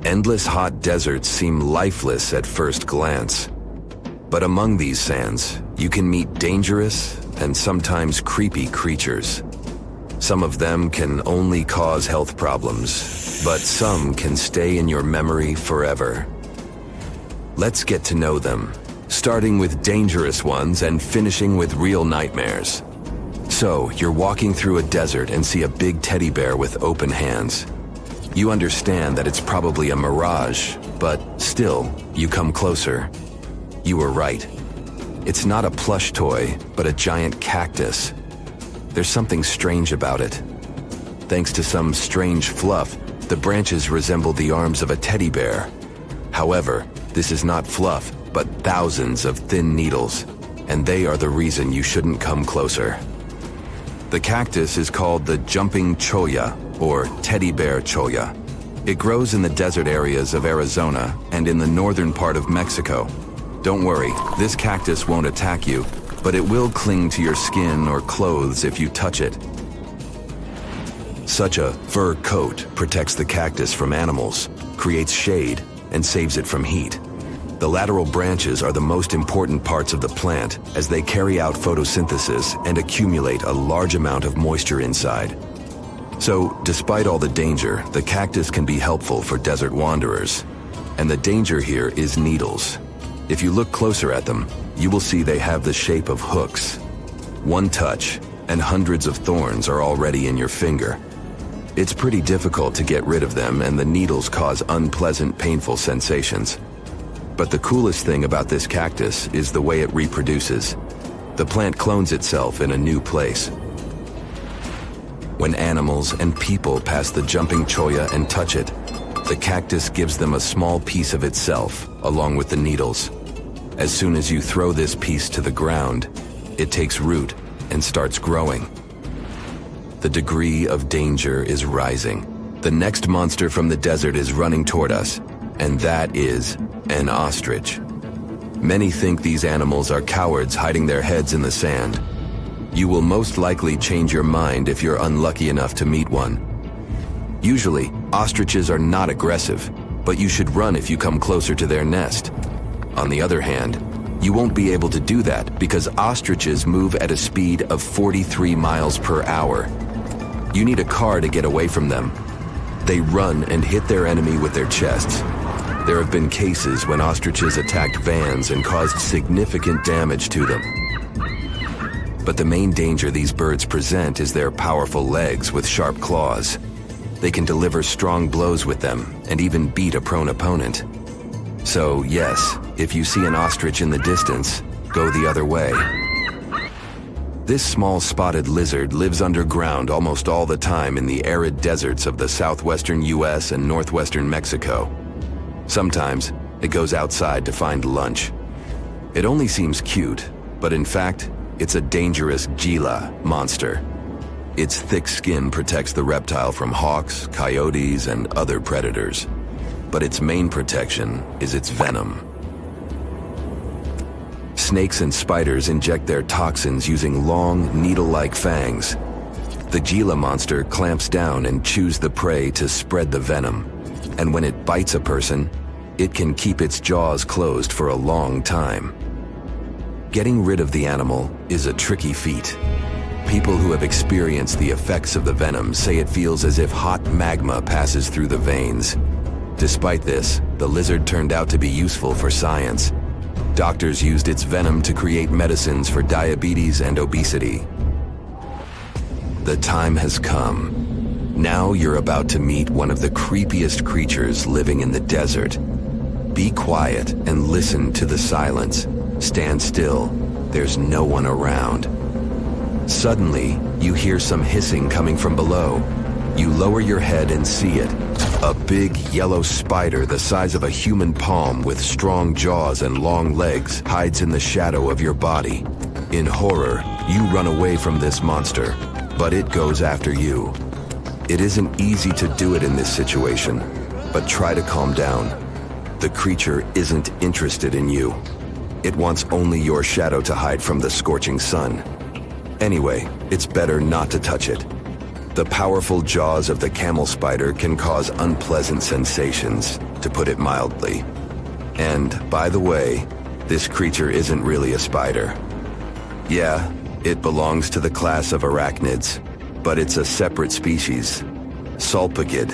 Endless hot deserts seem lifeless at first glance. But among these sands, you can meet dangerous and sometimes creepy creatures. Some of them can only cause health problems, but some can stay in your memory forever. Let's get to know them, starting with dangerous ones and finishing with real nightmares. So, you're walking through a desert and see a big teddy bear with open hands. You understand that it's probably a mirage, but still, you come closer. You were right. It's not a plush toy, but a giant cactus. There's something strange about it. Thanks to some strange fluff, the branches resemble the arms of a teddy bear. However, this is not fluff, but thousands of thin needles, and they are the reason you shouldn't come closer. The cactus is called the jumping cholla, or teddy bear cholla. It grows in the desert areas of Arizona and in the northern part of Mexico. Don't worry, this cactus won't attack you, but it will cling to your skin or clothes if you touch it. Such a fur coat protects the cactus from animals, creates shade, and saves it from heat. The lateral branches are the most important parts of the plant as they carry out photosynthesis and accumulate a large amount of moisture inside. So, despite all the danger, the cactus can be helpful for desert wanderers. And the danger here is needles. If you look closer at them, you will see they have the shape of hooks. One touch, and hundreds of thorns are already in your finger. It's pretty difficult to get rid of them, and the needles cause unpleasant, painful sensations. But the coolest thing about this cactus is the way it reproduces. The plant clones itself in a new place. When animals and people pass the jumping cholla and touch it, the cactus gives them a small piece of itself, along with the needles. As soon as you throw this piece to the ground, it takes root and starts growing. The degree of danger is rising. The next monster from the desert is running toward us, and that is an ostrich. Many think these animals are cowards hiding their heads in the sand. You will most likely change your mind if you're unlucky enough to meet one. Usually, ostriches are not aggressive, but you should run if you come closer to their nest. On the other hand, you won't be able to do that because ostriches move at a speed of 43 miles per hour. You need a car to get away from them. They run and hit their enemy with their chests. There have been cases when ostriches attacked vans and caused significant damage to them. But the main danger these birds present is their powerful legs with sharp claws. They can deliver strong blows with them and even beat a prone opponent. So yes, if you see an ostrich in the distance, go the other way. This small spotted lizard lives underground almost all the time in the arid deserts of the southwestern US and northwestern Mexico. Sometimes, it goes outside to find lunch. It only seems cute, but in fact, it's a dangerous Gila monster. Its thick skin protects the reptile from hawks, coyotes, and other predators. But its main protection is its venom. Snakes and spiders inject their toxins using long, needle-like fangs. The Gila monster clamps down and chews the prey to spread the venom. And when it bites a person, it can keep its jaws closed for a long time. Getting rid of the animal is a tricky feat. People who have experienced the effects of the venom say it feels as if hot magma passes through the veins. Despite this, the lizard turned out to be useful for science. Doctors used its venom to create medicines for diabetes and obesity. The time has come. Now you're about to meet one of the creepiest creatures living in the desert. Be quiet and listen to the silence. Stand still. There's no one around. Suddenly, you hear some hissing coming from below. You lower your head and see it. A big yellow spider the size of a human palm with strong jaws and long legs hides in the shadow of your body. In horror, you run away from this monster, but it goes after you. It isn't easy to do it in this situation, but try to calm down. The creature isn't interested in you. It wants only your shadow to hide from the scorching sun. Anyway, it's better not to touch it. The powerful jaws of the camel spider can cause unpleasant sensations, to put it mildly. And, by the way, this creature isn't really a spider. Yeah, it belongs to the class of arachnids, but it's a separate species, Sulpagid.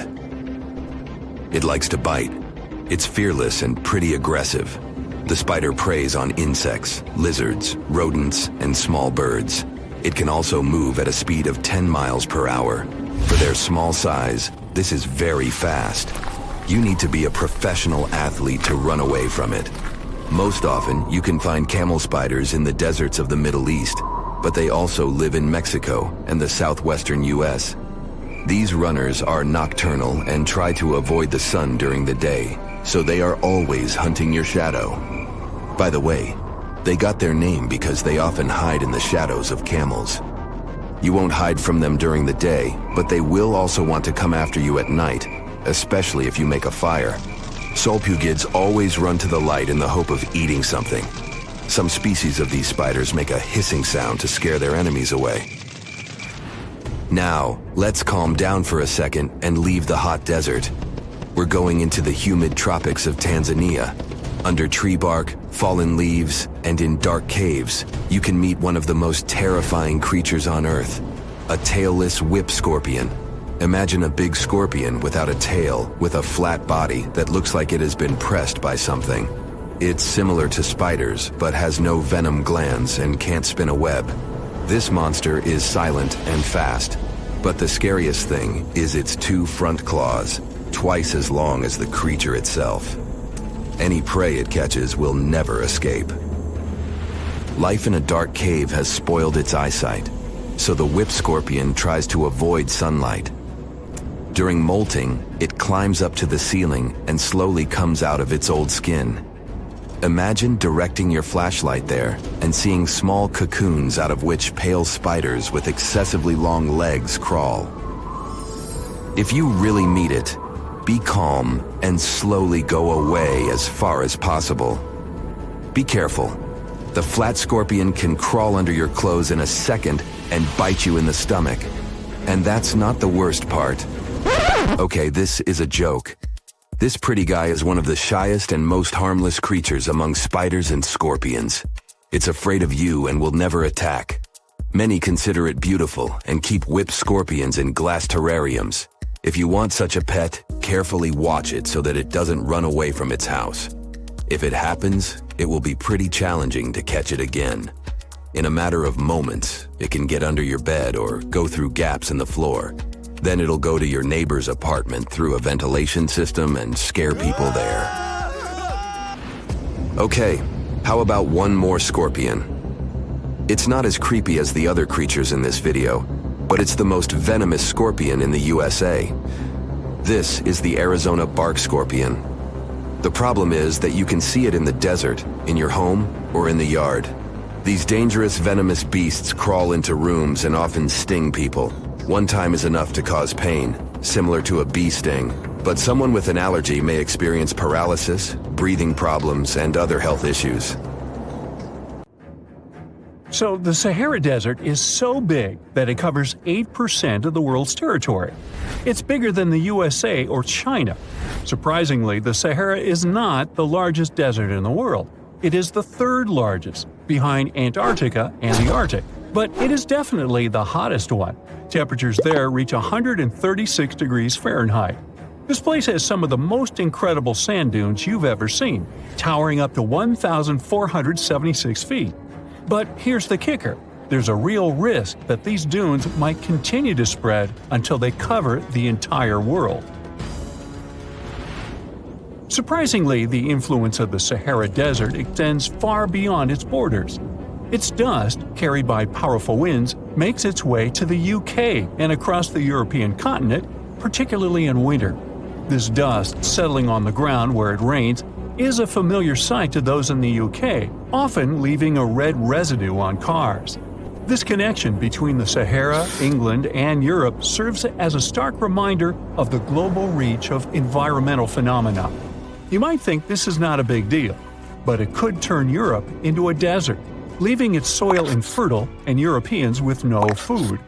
It likes to bite. It's fearless and pretty aggressive. The spider preys on insects, lizards, rodents, and small birds. It can also move at a speed of 10 miles per hour. For their small size, this is very fast. You need to be a professional athlete to run away from it. Most often, you can find camel spiders in the deserts of the Middle East, but they also live in Mexico and the southwestern US. These runners are nocturnal and try to avoid the sun during the day, so they are always hunting your shadow. By the way, they got their name because they often hide in the shadows of camels. You won't hide from them during the day, but they will also want to come after you at night, especially if you make a fire. Sulpugids always run to the light in the hope of eating something. Some species of these spiders make a hissing sound to scare their enemies away. Now, let's calm down for a second and leave the hot desert. We're going into the humid tropics of Tanzania. Under tree bark, fallen leaves, and in dark caves, you can meet one of the most terrifying creatures on Earth, a tailless whip scorpion. Imagine a big scorpion without a tail, with a flat body that looks like it has been pressed by something. It's similar to spiders, but has no venom glands and can't spin a web. This monster is silent and fast, but the scariest thing is its 2 front claws, twice as long as the creature itself. Any prey it catches will never escape. Life in a dark cave has spoiled its eyesight, so the whip scorpion tries to avoid sunlight. During molting, it climbs up to the ceiling and slowly comes out of its old skin. Imagine directing your flashlight there and seeing small cocoons out of which pale spiders with excessively long legs crawl. If you really meet it, be calm and slowly go away as far as possible. Be careful. The flat scorpion can crawl under your clothes in a second and bite you in the stomach. And that's not the worst part. Okay, this is a joke. This pretty guy is one of the shyest and most harmless creatures among spiders and scorpions. It's afraid of you and will never attack. Many consider it beautiful and keep whip scorpions in glass terrariums. If you want such a pet, carefully watch it so that it doesn't run away from its house. If it happens, it will be pretty challenging to catch it again. In a matter of moments, it can get under your bed or go through gaps in the floor. Then it'll go to your neighbor's apartment through a ventilation system and scare people there. Okay, how about one more scorpion? It's not as creepy as the other creatures in this video, but it's the most venomous scorpion in the USA. This is the Arizona bark scorpion. The problem is that you can see it in the desert, in your home, or in the yard. These dangerous venomous beasts crawl into rooms and often sting people. One time is enough to cause pain, similar to a bee sting, but someone with an allergy may experience paralysis, breathing problems, and other health issues. So the Sahara Desert is so big that it covers 8% of the world's territory. It's bigger than the USA or China. Surprisingly, the Sahara is not the largest desert in the world. It is the 3rd largest, behind Antarctica and the Arctic. But it is definitely the hottest one. Temperatures there reach 136 degrees Fahrenheit. This place has some of the most incredible sand dunes you've ever seen, towering up to 1,476 feet. But here's the kicker. There's a real risk that these dunes might continue to spread until they cover the entire world. Surprisingly, the influence of the Sahara Desert extends far beyond its borders. Its dust, carried by powerful winds, makes its way to the UK and across the European continent, particularly in winter. This dust, settling on the ground where it rains, is a familiar sight to those in the UK, often leaving a red residue on cars. This connection between the Sahara, England, and Europe serves as a stark reminder of the global reach of environmental phenomena. You might think this is not a big deal, but it could turn Europe into a desert, leaving its soil infertile and Europeans with no food.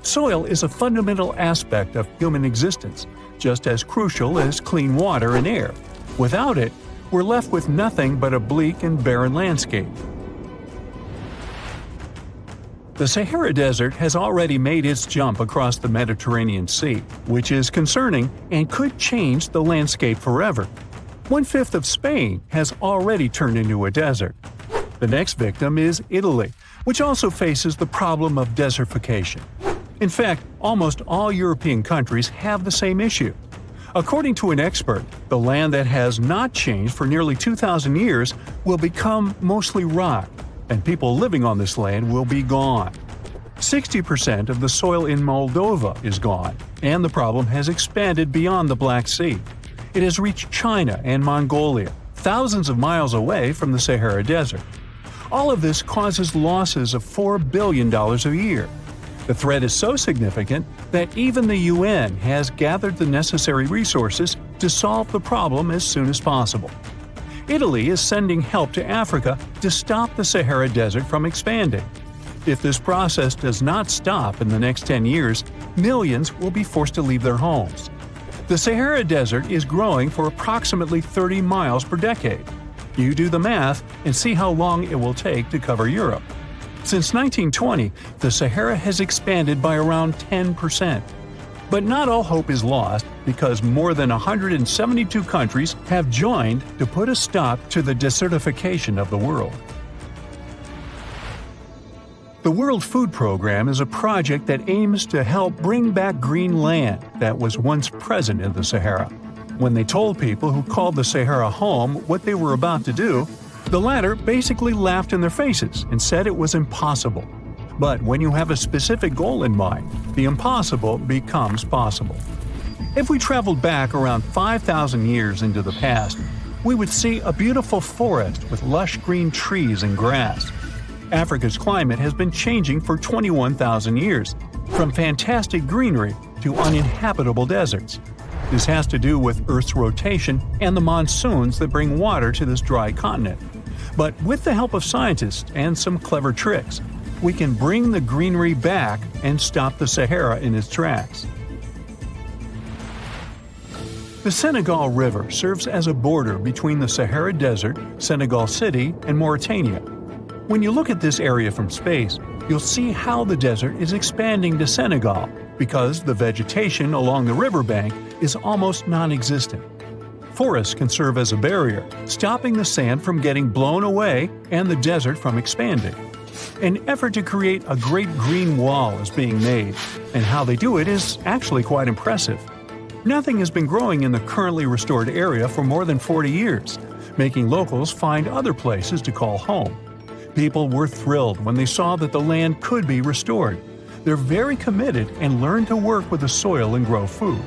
Soil is a fundamental aspect of human existence, just as crucial as clean water and air. Without it, we're left with nothing but a bleak and barren landscape. The Sahara Desert has already made its jump across the Mediterranean Sea, which is concerning and could change the landscape forever. 1/5 of Spain has already turned into a desert. The next victim is Italy, which also faces the problem of desertification. In fact, almost all European countries have the same issue. According to an expert, the land that has not changed for nearly 2,000 years will become mostly rock, and people living on this land will be gone. 60% of the soil in Moldova is gone, and the problem has expanded beyond the Black Sea. It has reached China and Mongolia, thousands of miles away from the Sahara Desert. All of this causes losses of $4 billion a year. The threat is so significant that even the UN has gathered the necessary resources to solve the problem as soon as possible. Italy is sending help to Africa to stop the Sahara Desert from expanding. If this process does not stop in the next 10 years, millions will be forced to leave their homes. The Sahara Desert is growing for approximately 30 miles per decade. You do the math and see how long it will take to cover Europe. Since 1920, the Sahara has expanded by around 10%. But not all hope is lost because more than 172 countries have joined to put a stop to the desertification of the world. The World Food Program is a project that aims to help bring back green land that was once present in the Sahara. When they told people who called the Sahara home what they were about to do, the latter basically laughed in their faces and said it was impossible. But when you have a specific goal in mind, the impossible becomes possible. If we traveled back around 5,000 years into the past, we would see a beautiful forest with lush green trees and grass. Africa's climate has been changing for 21,000 years, from fantastic greenery to uninhabitable deserts. This has to do with Earth's rotation and the monsoons that bring water to this dry continent. But with the help of scientists and some clever tricks, we can bring the greenery back and stop the Sahara in its tracks. The Senegal River serves as a border between the Sahara Desert, Senegal City, and Mauritania. When you look at this area from space, you'll see how the desert is expanding to Senegal because the vegetation along the riverbank is almost non-existent. Forests can serve as a barrier, stopping the sand from getting blown away and the desert from expanding. An effort to create a great green wall is being made, and how they do it is actually quite impressive. Nothing has been growing in the currently restored area for more than 40 years, making locals find other places to call home. People were thrilled when they saw that the land could be restored. They're very committed and learn to work with the soil and grow food.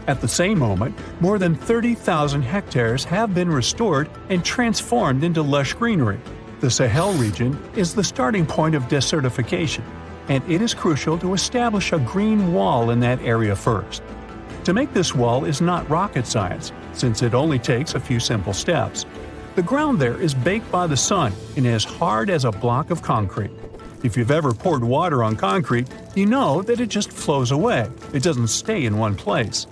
At the same moment, more than 30,000 hectares have been restored and transformed into lush greenery. The Sahel region is the starting point of desertification, and it is crucial to establish a green wall in that area first. To make this wall is not rocket science, since it only takes a few simple steps. The ground there is baked by the sun and as hard as a block of concrete. If you've ever poured water on concrete, you know that it just flows away. It doesn't stay in one place.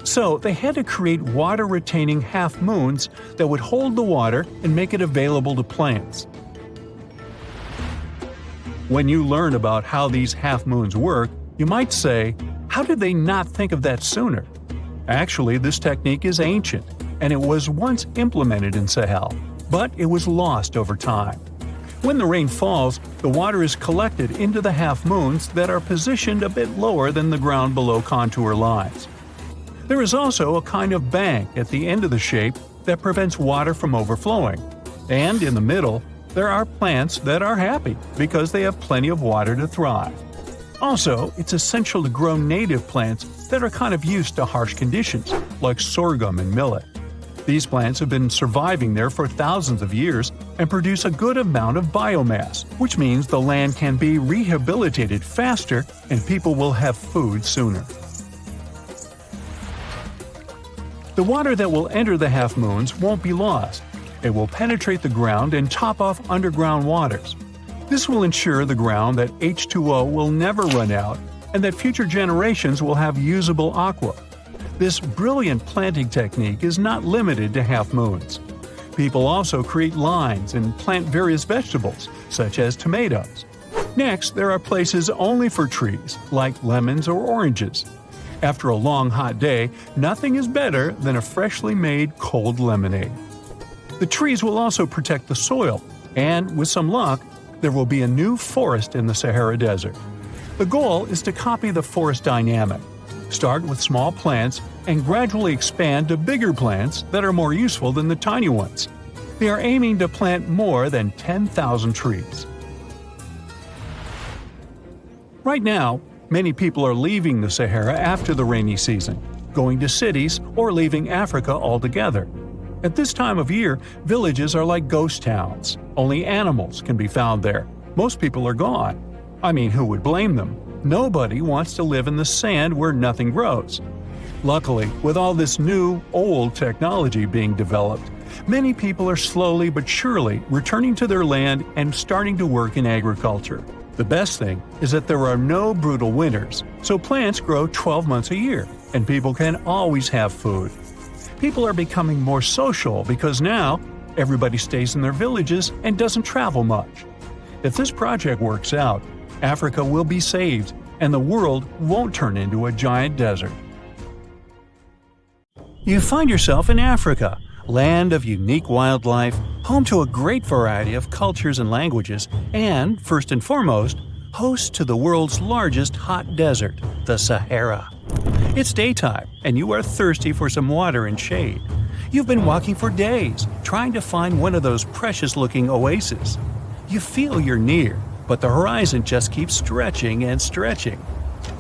So they had to create water-retaining half-moons that would hold the water and make it available to plants. When you learn about how these half-moons work, you might say, how did they not think of that sooner? Actually, this technique is ancient, and it was once implemented in Sahel, but it was lost over time. When the rain falls, the water is collected into the half-moons that are positioned a bit lower than the ground below contour lines. There is also a kind of bank at the end of the shape that prevents water from overflowing. And in the middle, there are plants that are happy because they have plenty of water to thrive. Also, it's essential to grow native plants that are kind of used to harsh conditions, like sorghum and millet. These plants have been surviving there for thousands of years and produce a good amount of biomass, which means the land can be rehabilitated faster and people will have food sooner. The water that will enter the half-moons won't be lost. It will penetrate the ground and top off underground waters. This will ensure the ground that H2O will never run out and that future generations will have usable aqua. This brilliant planting technique is not limited to half-moons. People also create lines and plant various vegetables, such as tomatoes. Next, there are places only for trees, like lemons or oranges. After a long hot day, nothing is better than a freshly made cold lemonade. The trees will also protect the soil, and with some luck, there will be a new forest in the Sahara Desert. The goal is to copy the forest dynamic. Start with small plants and gradually expand to bigger plants that are more useful than the tiny ones. They are aiming to plant more than 10,000 trees. Right now, many people are leaving the Sahara after the rainy season, going to cities or leaving Africa altogether. At this time of year, villages are like ghost towns. Only animals can be found there. Most people are gone. I mean, who would blame them? Nobody wants to live in the sand where nothing grows. Luckily, with all this new, old technology being developed, many people are slowly but surely returning to their land and starting to work in agriculture. The best thing is that there are no brutal winters, so plants grow 12 months a year, and people can always have food. People are becoming more social because now everybody stays in their villages and doesn't travel much. If this project works out, Africa will be saved, and the world won't turn into a giant desert. You find yourself in Africa, land of unique wildlife, home to a great variety of cultures and languages, and, first and foremost, host to the world's largest hot desert, the Sahara. It's daytime, and you are thirsty for some water and shade. You've been walking for days, trying to find one of those precious-looking oases. You feel you're near, but the horizon just keeps stretching and stretching.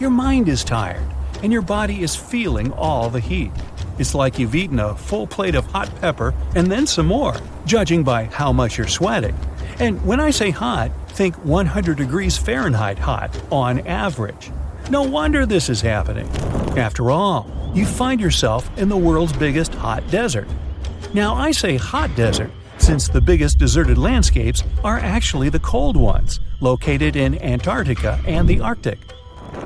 Your mind is tired, and your body is feeling all the heat. It's like you've eaten a full plate of hot pepper and then some more, judging by how much you're sweating. And when I say hot, think 100 degrees Fahrenheit hot, on average. No wonder this is happening. After all, you find yourself in the world's biggest hot desert. Now, I say hot desert since the biggest deserted landscapes are actually the cold ones, located in Antarctica and the Arctic.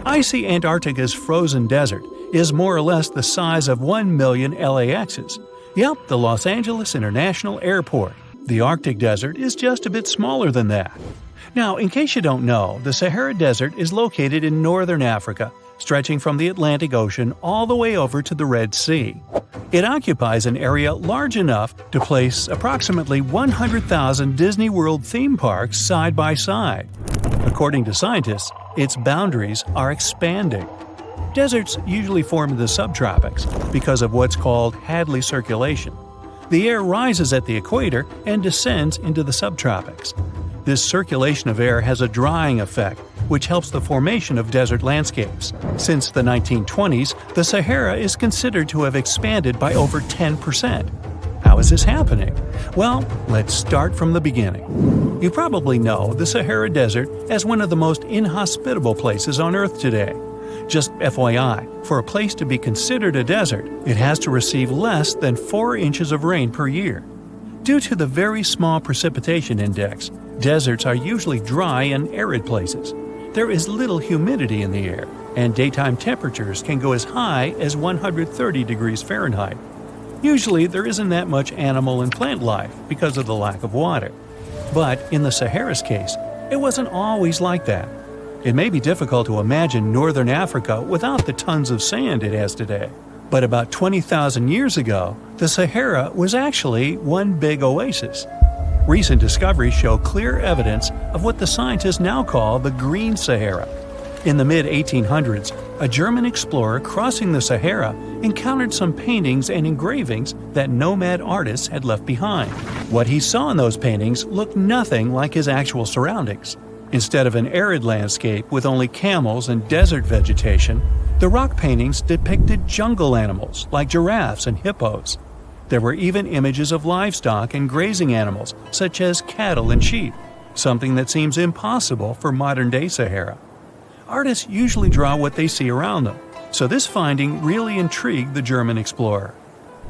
I see Antarctica's frozen desert is more or less the size of 1 million LAXs. Yep, the Los Angeles International Airport. The Arctic Desert is just a bit smaller than that. Now, in case you don't know, the Sahara Desert is located in northern Africa, stretching from the Atlantic Ocean all the way over to the Red Sea. It occupies an area large enough to place approximately 100,000 Disney World theme parks side by side. According to scientists, its boundaries are expanding. Deserts usually form in the subtropics because of what's called Hadley circulation. The air rises at the equator and descends into the subtropics. This circulation of air has a drying effect, which helps the formation of desert landscapes. Since the 1920s, the Sahara is considered to have expanded by over 10%. How is this happening? Well, let's start from the beginning. You probably know the Sahara Desert as one of the most inhospitable places on Earth today. Just FYI, for a place to be considered a desert, it has to receive less than 4 inches of rain per year. Due to the very small precipitation index, deserts are usually dry and arid places. There is little humidity in the air, and daytime temperatures can go as high as 130 degrees Fahrenheit. Usually, there isn't that much animal and plant life because of the lack of water. But in the Sahara's case, it wasn't always like that. It may be difficult to imagine northern Africa without the tons of sand it has today. But about 20,000 years ago, the Sahara was actually one big oasis. Recent discoveries show clear evidence of what the scientists now call the Green Sahara. In the mid-1800s, a German explorer crossing the Sahara encountered some paintings and engravings that nomad artists had left behind. What he saw in those paintings looked nothing like his actual surroundings. Instead of an arid landscape with only camels and desert vegetation, the rock paintings depicted jungle animals like giraffes and hippos. There were even images of livestock and grazing animals such as cattle and sheep, something that seems impossible for modern-day Sahara. Artists usually draw what they see around them, so this finding really intrigued the German explorer.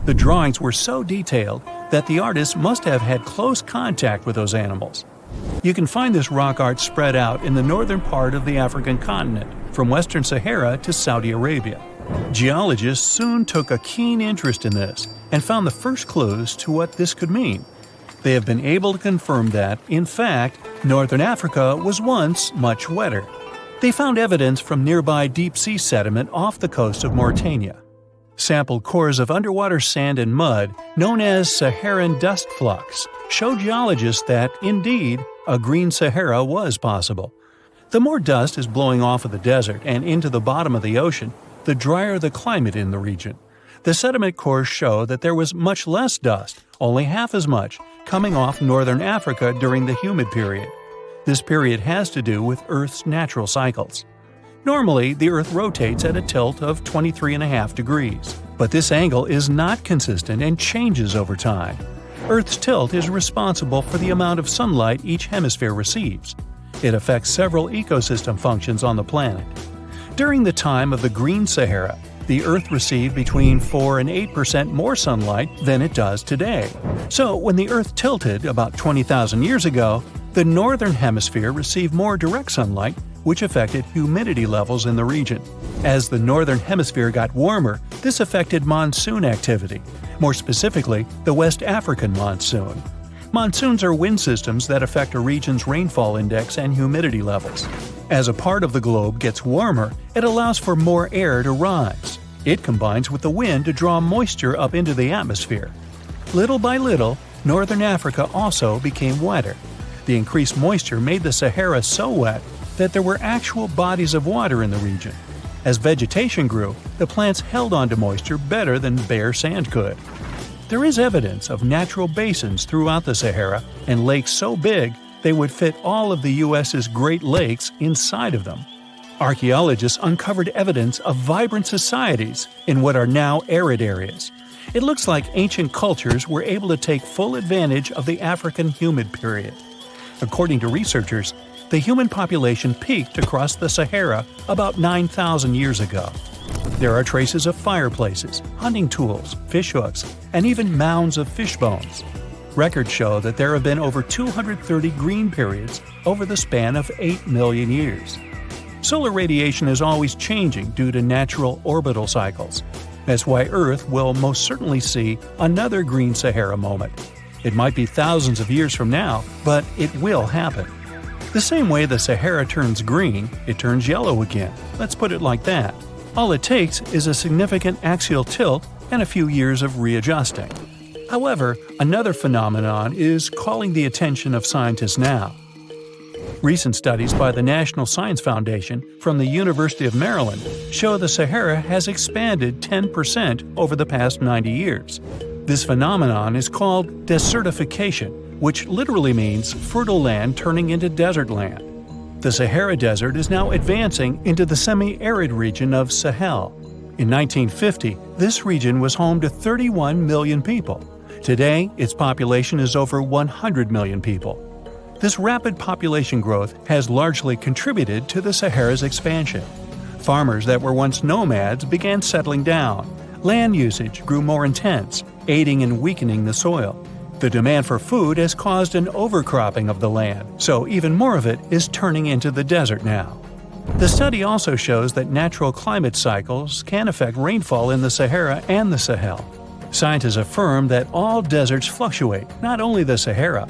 The drawings were so detailed that the artists must have had close contact with those animals. You can find this rock art spread out in the northern part of the African continent, from western Sahara to Saudi Arabia. Geologists soon took a keen interest in this and found the first clues to what this could mean. They have been able to confirm that, in fact, northern Africa was once much wetter. They found evidence from nearby deep-sea sediment off the coast of Mauritania. Sampled cores of underwater sand and mud, known as Saharan dust flux, show geologists that, indeed, a green Sahara was possible. The more dust is blowing off of the desert and into the bottom of the ocean, the drier the climate in the region. The sediment cores show that there was much less dust, only half as much, coming off northern Africa during the humid period. This period has to do with Earth's natural cycles. Normally, the Earth rotates at a tilt of 23.5 degrees, but this angle is not consistent and changes over time. Earth's tilt is responsible for the amount of sunlight each hemisphere receives. It affects several ecosystem functions on the planet. During the time of the Green Sahara, the Earth received between 4 and 8% more sunlight than it does today. So, when the Earth tilted about 20,000 years ago, the northern hemisphere received more direct sunlight, which affected humidity levels in the region. As the northern hemisphere got warmer, this affected monsoon activity, more specifically, the West African monsoon. Monsoons are wind systems that affect a region's rainfall index and humidity levels. As a part of the globe gets warmer, it allows for more air to rise. It combines with the wind to draw moisture up into the atmosphere. Little by little, northern Africa also became wetter. The increased moisture made the Sahara so wet that there were actual bodies of water in the region. As vegetation grew, the plants held onto moisture better than bare sand could. There is evidence of natural basins throughout the Sahara and lakes so big they would fit all of the U.S.'s Great Lakes inside of them. Archaeologists uncovered evidence of vibrant societies in what are now arid areas. It looks like ancient cultures were able to take full advantage of the African humid period. According to researchers, the human population peaked across the Sahara about 9,000 years ago. There are traces of fireplaces, hunting tools, fishhooks, and even mounds of fish bones. Records show that there have been over 230 green periods over the span of 8 million years. Solar radiation is always changing due to natural orbital cycles. That's why Earth will most certainly see another green Sahara moment. It might be thousands of years from now, but it will happen. The same way the Sahara turns green, it turns yellow again. Let's put it like that. All it takes is a significant axial tilt and a few years of readjusting. However, another phenomenon is calling the attention of scientists now. Recent studies by the National Science Foundation from the University of Maryland show the Sahara has expanded 10% over the past 90 years. This phenomenon is called desertification, which literally means fertile land turning into desert land. The Sahara Desert is now advancing into the semi-arid region of Sahel. In 1950, this region was home to 31 million people. Today, its population is over 100 million people. This rapid population growth has largely contributed to the Sahara's expansion. Farmers that were once nomads began settling down. Land usage grew more intense, aiding in weakening the soil. The demand for food has caused an overcropping of the land, so even more of it is turning into the desert now. The study also shows that natural climate cycles can affect rainfall in the Sahara and the Sahel. Scientists affirm that all deserts fluctuate, not only the Sahara.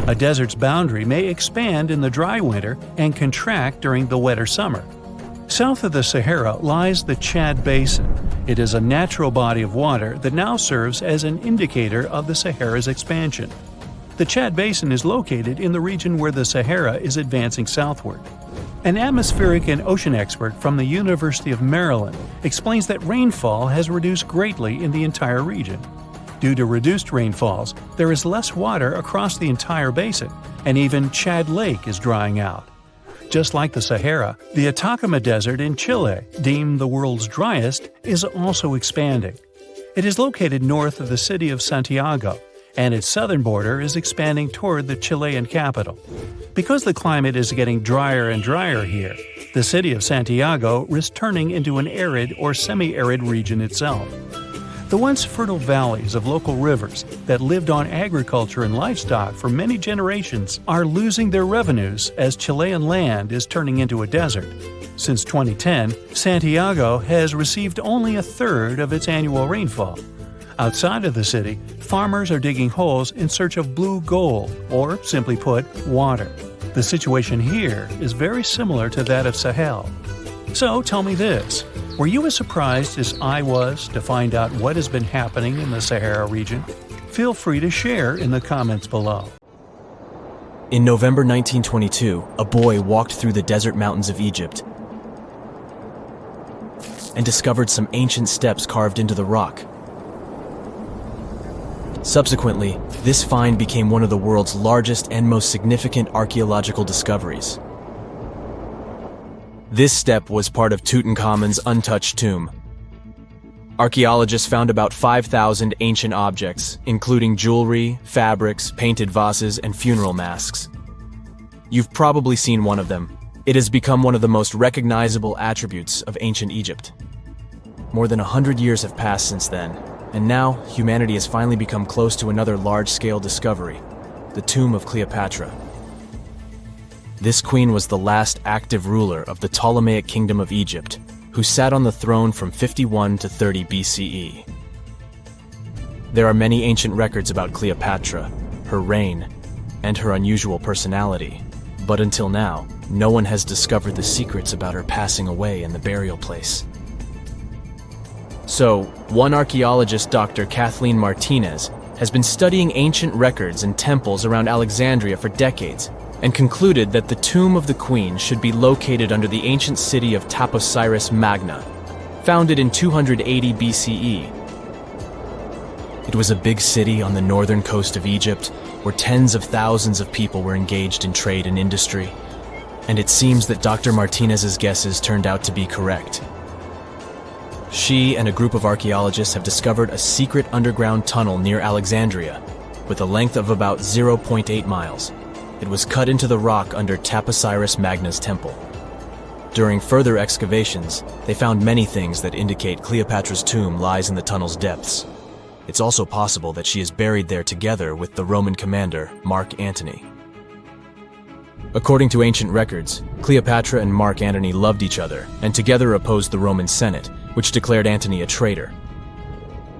A desert's boundary may expand in the dry winter and contract during the wetter summer. South of the Sahara lies the Chad Basin. It is a natural body of water that now serves as an indicator of the Sahara's expansion. The Chad Basin is located in the region where the Sahara is advancing southward. An atmospheric and ocean expert from the University of Maryland explains that rainfall has reduced greatly in the entire region. Due to reduced rainfalls, there is less water across the entire basin, and even Chad Lake is drying out. Just like the Sahara, the Atacama Desert in Chile, deemed the world's driest, is also expanding. It is located north of the city of Santiago, and its southern border is expanding toward the Chilean capital. Because the climate is getting drier and drier here, the city of Santiago risks turning into an arid or semi-arid region itself. The once fertile valleys of local rivers that lived on agriculture and livestock for many generations are losing their revenues as Chilean land is turning into a desert. Since 2010, Santiago has received only a third of its annual rainfall. Outside of the city, farmers are digging holes in search of blue gold, or simply put, water. The situation here is very similar to that of Sahel. So tell me this, were you as surprised as I was to find out what has been happening in the Sahara region? Feel free to share in the comments below. In November 1922, a boy walked through the desert mountains of Egypt and discovered some ancient steps carved into the rock. Subsequently, this find became one of the world's largest and most significant archaeological discoveries. This step was part of Tutankhamun's untouched tomb. Archaeologists found about 5,000 ancient objects, including jewelry, fabrics, painted vases, and funeral masks. You've probably seen one of them. It has become one of the most recognizable attributes of ancient Egypt. More than 100 years have passed since then, and now humanity has finally become close to another large-scale discovery, the tomb of Cleopatra. This queen was the last active ruler of the Ptolemaic Kingdom of Egypt, who sat on the throne from 51 to 30 BCE. There are many ancient records about Cleopatra, her reign, and her unusual personality, but until now, no one has discovered the secrets about her passing away in the burial place. So, one archaeologist, Dr. Kathleen Martinez, has been studying ancient records and temples around Alexandria for decades, and concluded that the tomb of the queen should be located under the ancient city of Taposiris Magna, founded in 280 BCE. It was a big city on the northern coast of Egypt, where tens of thousands of people were engaged in trade and industry, and it seems that Dr. Martinez's guesses turned out to be correct. She and a group of archaeologists have discovered a secret underground tunnel near Alexandria, with a length of about 0.8 miles. It was cut into the rock under Taposiris Magna's temple. During further excavations, they found many things that indicate Cleopatra's tomb lies in the tunnel's depths. It's also possible that she is buried there together with the Roman commander, Mark Antony. According to ancient records, Cleopatra and Mark Antony loved each other and together opposed the Roman Senate, which declared Antony a traitor.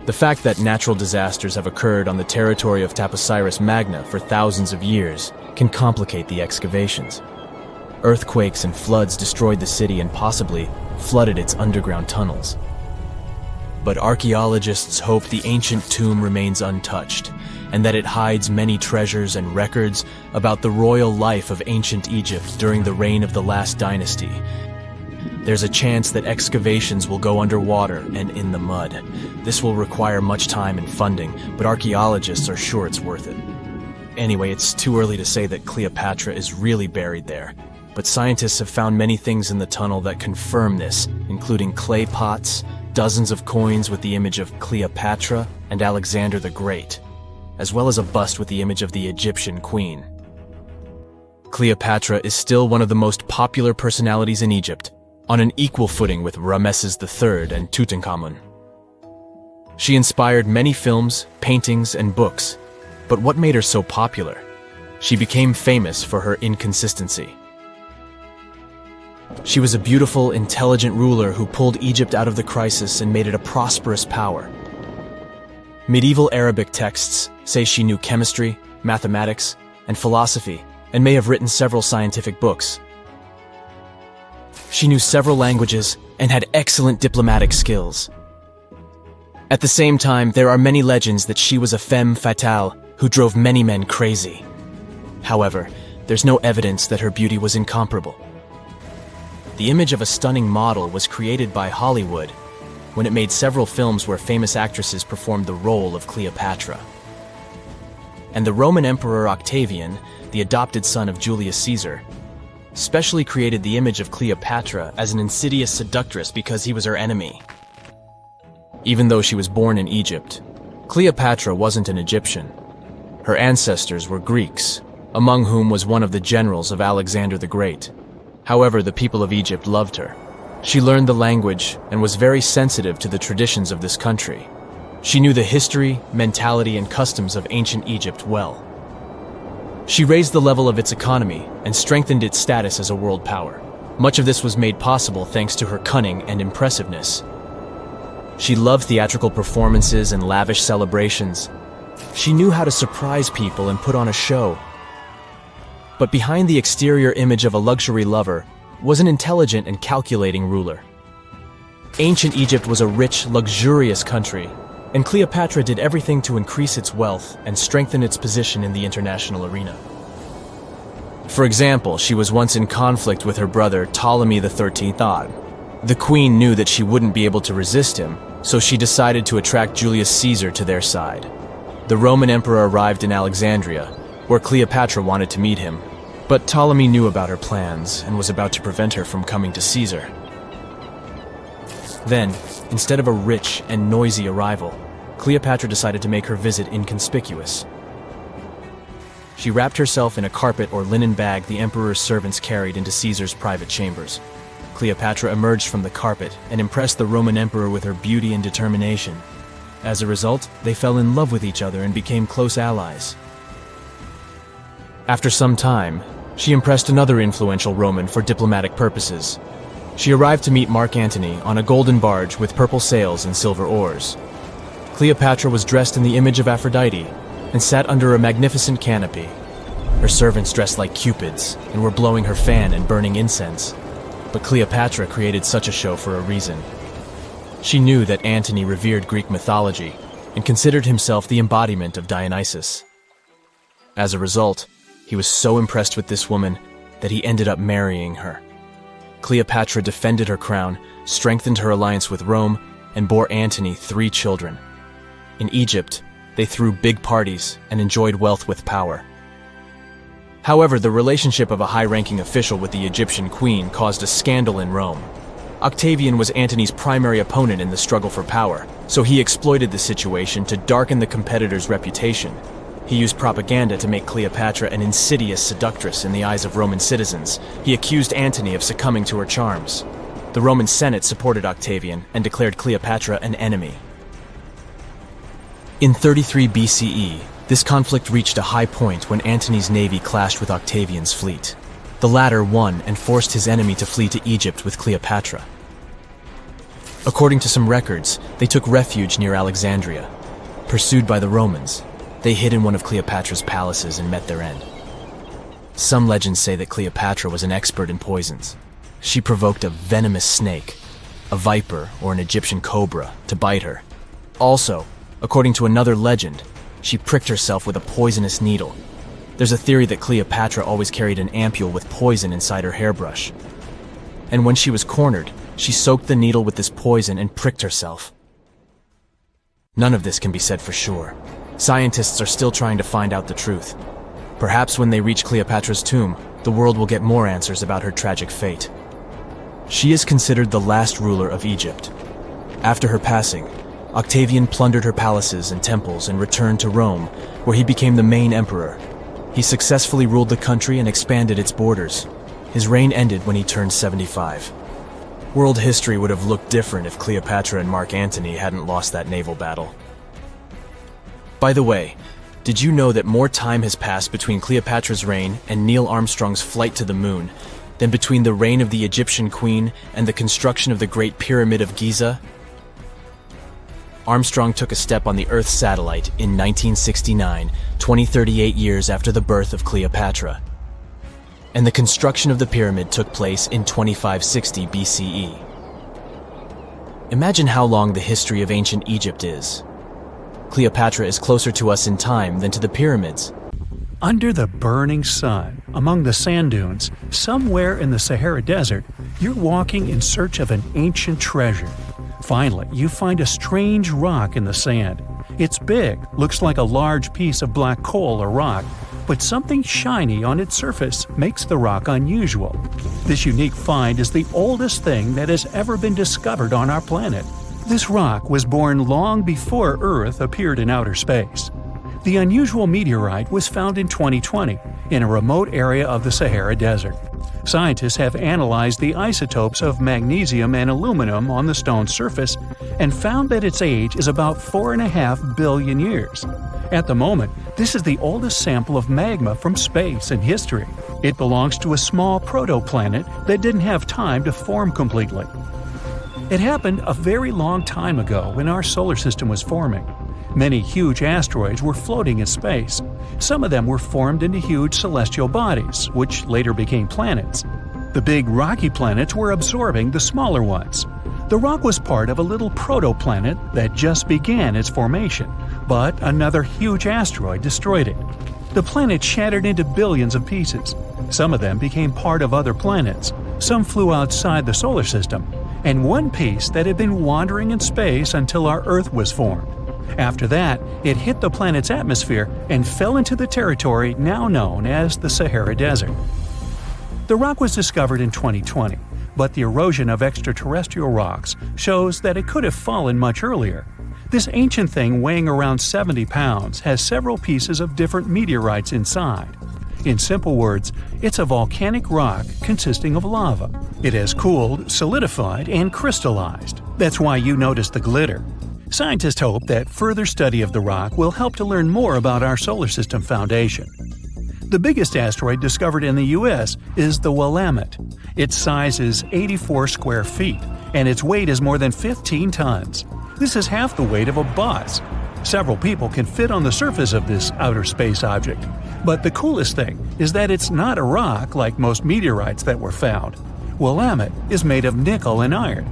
The fact that natural disasters have occurred on the territory of Taposiris Magna for thousands of years can complicate the excavations. Earthquakes and floods destroyed the city and possibly flooded its underground tunnels. But archaeologists hope the ancient tomb remains untouched, and that it hides many treasures and records about the royal life of ancient Egypt during the reign of the last dynasty. There's a chance that excavations will go underwater and in the mud. This will require much time and funding, but archaeologists are sure it's worth it. Anyway, it's too early to say that Cleopatra is really buried there, but scientists have found many things in the tunnel that confirm this, including clay pots, dozens of coins with the image of Cleopatra and Alexander the Great, as well as a bust with the image of the Egyptian queen. Cleopatra is still one of the most popular personalities in Egypt, on an equal footing with Ramesses III and Tutankhamun. She inspired many films, paintings, and books, but what made her so popular? She became famous for her inconsistency. She was a beautiful, intelligent ruler who pulled Egypt out of the crisis and made it a prosperous power. Medieval Arabic texts say she knew chemistry, mathematics, and philosophy, and may have written several scientific books. She knew several languages and had excellent diplomatic skills. At the same time, there are many legends that she was a femme fatale who drove many men crazy. However, there's no evidence that her beauty was incomparable. The image of a stunning model was created by Hollywood when it made several films where famous actresses performed the role of Cleopatra. And the Roman Emperor Octavian, the adopted son of Julius Caesar, specially created the image of Cleopatra as an insidious seductress because he was her enemy. Even though she was born in Egypt, Cleopatra wasn't an Egyptian. Her ancestors were Greeks, among whom was one of the generals of Alexander the Great. However, the people of Egypt loved her. She learned the language and was very sensitive to the traditions of this country. She knew the history, mentality, and customs of ancient Egypt well. She raised the level of its economy and strengthened its status as a world power. Much of this was made possible thanks to her cunning and impressiveness. She loved theatrical performances and lavish celebrations. She knew how to surprise people and put on a show. But behind the exterior image of a luxury lover was an intelligent and calculating ruler. Ancient Egypt was a rich, luxurious country, and Cleopatra did everything to increase its wealth and strengthen its position in the international arena. For example, she was once in conflict with her brother Ptolemy XIII Odd. The queen knew that she wouldn't be able to resist him, so she decided to attract Julius Caesar to their side. The Roman emperor arrived in Alexandria, where Cleopatra wanted to meet him, but Ptolemy knew about her plans and was about to prevent her from coming to Caesar. Then, instead of a rich and noisy arrival, Cleopatra decided to make her visit inconspicuous. She wrapped herself in a carpet or linen bag the emperor's servants carried into Caesar's private chambers. Cleopatra emerged from the carpet and impressed the Roman emperor with her beauty and determination. As a result, they fell in love with each other and became close allies. After some time, she impressed another influential Roman for diplomatic purposes. She arrived to meet Mark Antony on a golden barge with purple sails and silver oars. Cleopatra was dressed in the image of Aphrodite and sat under a magnificent canopy. Her servants dressed like cupids and were blowing her fan and burning incense. But Cleopatra created such a show for a reason. She knew that Antony revered Greek mythology and considered himself the embodiment of Dionysus. As a result, he was so impressed with this woman that he ended up marrying her. Cleopatra defended her crown, strengthened her alliance with Rome, and bore Antony 3 children. In Egypt, they threw big parties and enjoyed wealth with power. However, the relationship of a high-ranking official with the Egyptian queen caused a scandal in Rome. Octavian was Antony's primary opponent in the struggle for power, so he exploited the situation to darken the competitor's reputation. He used propaganda to make Cleopatra an insidious seductress in the eyes of Roman citizens. He accused Antony of succumbing to her charms. The Roman Senate supported Octavian and declared Cleopatra an enemy. In 33 BCE, this conflict reached a high point when Antony's navy clashed with Octavian's fleet. The latter won and forced his enemy to flee to Egypt with Cleopatra. According to some records, they took refuge near Alexandria. Pursued by the Romans, they hid in one of Cleopatra's palaces and met their end. Some legends say that Cleopatra was an expert in poisons. She provoked a venomous snake, a viper or an Egyptian cobra, to bite her. Also, according to another legend, she pricked herself with a poisonous needle. There's a theory that Cleopatra always carried an ampule with poison inside her hairbrush. And when she was cornered, she soaked the needle with this poison and pricked herself. None of this can be said for sure. Scientists are still trying to find out the truth. Perhaps when they reach Cleopatra's tomb, the world will get more answers about her tragic fate. She is considered the last ruler of Egypt. After her passing, Octavian plundered her palaces and temples and returned to Rome, where he became the main emperor. He successfully ruled the country and expanded its borders. His reign ended when he turned 75. World history would have looked different if Cleopatra and Mark Antony hadn't lost that naval battle. By the way, did you know that more time has passed between Cleopatra's reign and Neil Armstrong's flight to the moon than between the reign of the Egyptian queen and the construction of the Great Pyramid of Giza? Armstrong took a step on the Earth satellite in 1969, 38 years after the birth of Cleopatra. And the construction of the pyramid took place in 2560 BCE. Imagine how long the history of ancient Egypt is. Cleopatra is closer to us in time than to the pyramids. Under the burning sun, among the sand dunes, somewhere in the Sahara Desert, you're walking in search of an ancient treasure. Finally, you find a strange rock in the sand. It's big, looks like a large piece of black coal or rock, but something shiny on its surface makes the rock unusual. This unique find is the oldest thing that has ever been discovered on our planet. This rock was born long before Earth appeared in outer space. The unusual meteorite was found in 2020 in a remote area of the Sahara Desert. Scientists have analyzed the isotopes of magnesium and aluminum on the stone's surface and found that its age is about 4.5 billion years. At the moment, this is the oldest sample of magma from space in history. It belongs to a small protoplanet that didn't have time to form completely. It happened a very long time ago when our solar system was forming. Many huge asteroids were floating in space. Some of them were formed into huge celestial bodies, which later became planets. The big rocky planets were absorbing the smaller ones. The rock was part of a little protoplanet that just began its formation, but another huge asteroid destroyed it. The planet shattered into billions of pieces. Some of them became part of other planets. Some flew outside the solar system, and one piece that had been wandering in space until our Earth was formed. After that, it hit the planet's atmosphere and fell into the territory now known as the Sahara Desert. The rock was discovered in 2020, but the erosion of extraterrestrial rocks shows that it could have fallen much earlier. This ancient thing weighing around 70 pounds has several pieces of different meteorites inside. In simple words, it's a volcanic rock consisting of lava. It has cooled, solidified, and crystallized. That's why you notice the glitter. Scientists hope that further study of the rock will help to learn more about our solar system foundation. The biggest asteroid discovered in the U.S. is the Willamette. Its size is 84 square feet, and its weight is more than 15 tons. This is half the weight of a bus. Several people can fit on the surface of this outer space object. But the coolest thing is that it's not a rock like most meteorites that were found. Willamette is made of nickel and iron.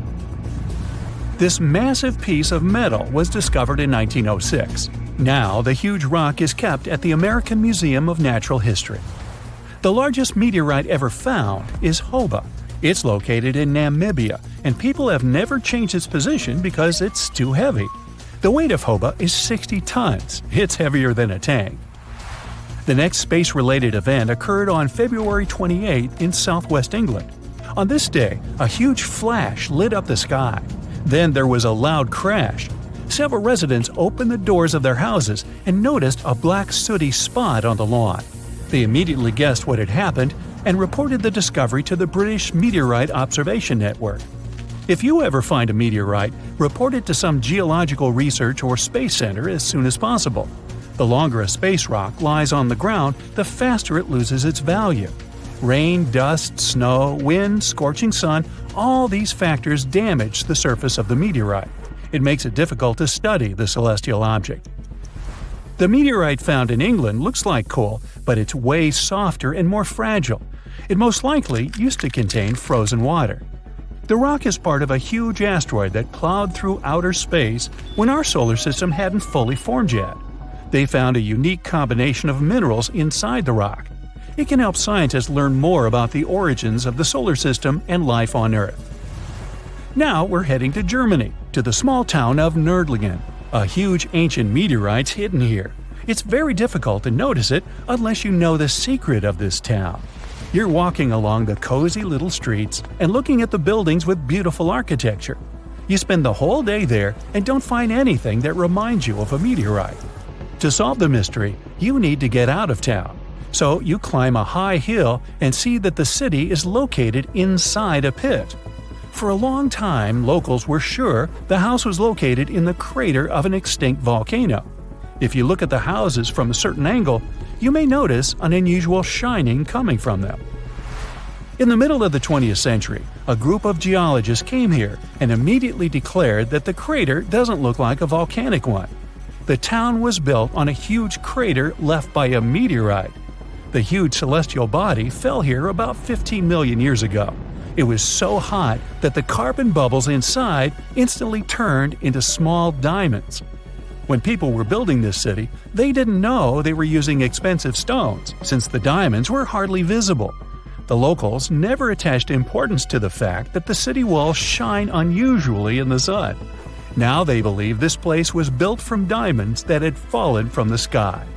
This massive piece of metal was discovered in 1906. Now, the huge rock is kept at the American Museum of Natural History. The largest meteorite ever found is Hoba. It's located in Namibia, and people have never changed its position because it's too heavy. The weight of Hoba is 60 tons. It's heavier than a tank. The next space-related event occurred on February 28 in southwest England. On this day, a huge flash lit up the sky. Then there was a loud crash. Several residents opened the doors of their houses and noticed a black sooty spot on the lawn. They immediately guessed what had happened and reported the discovery to the British Meteorite Observation Network. If you ever find a meteorite, report it to some geological research or space center as soon as possible. The longer a space rock lies on the ground, the faster it loses its value. Rain, dust, snow, wind, scorching sun, all these factors damage the surface of the meteorite. It makes it difficult to study the celestial object. The meteorite found in England looks like coal, but it's way softer and more fragile. It most likely used to contain frozen water. The rock is part of a huge asteroid that plowed through outer space when our solar system hadn't fully formed yet. They found a unique combination of minerals inside the rock. It can help scientists learn more about the origins of the solar system and life on Earth. Now we're heading to Germany, to the small town of Nördlingen. A huge ancient meteorite's hidden here. It's very difficult to notice it unless you know the secret of this town. You're walking along the cozy little streets and looking at the buildings with beautiful architecture. You spend the whole day there and don't find anything that reminds you of a meteorite. To solve the mystery, you need to get out of town. So you climb a high hill and see that the city is located inside a pit. For a long time, locals were sure the house was located in the crater of an extinct volcano. If you look at the houses from a certain angle, you may notice an unusual shining coming from them. In the middle of the 20th century, a group of geologists came here and immediately declared that the crater doesn't look like a volcanic one. The town was built on a huge crater left by a meteorite. The huge celestial body fell here about 15 million years ago. It was so hot that the carbon bubbles inside instantly turned into small diamonds. When people were building this city, they didn't know they were using expensive stones, since the diamonds were hardly visible. The locals never attached importance to the fact that the city walls shine unusually in the sun. Now they believe this place was built from diamonds that had fallen from the sky.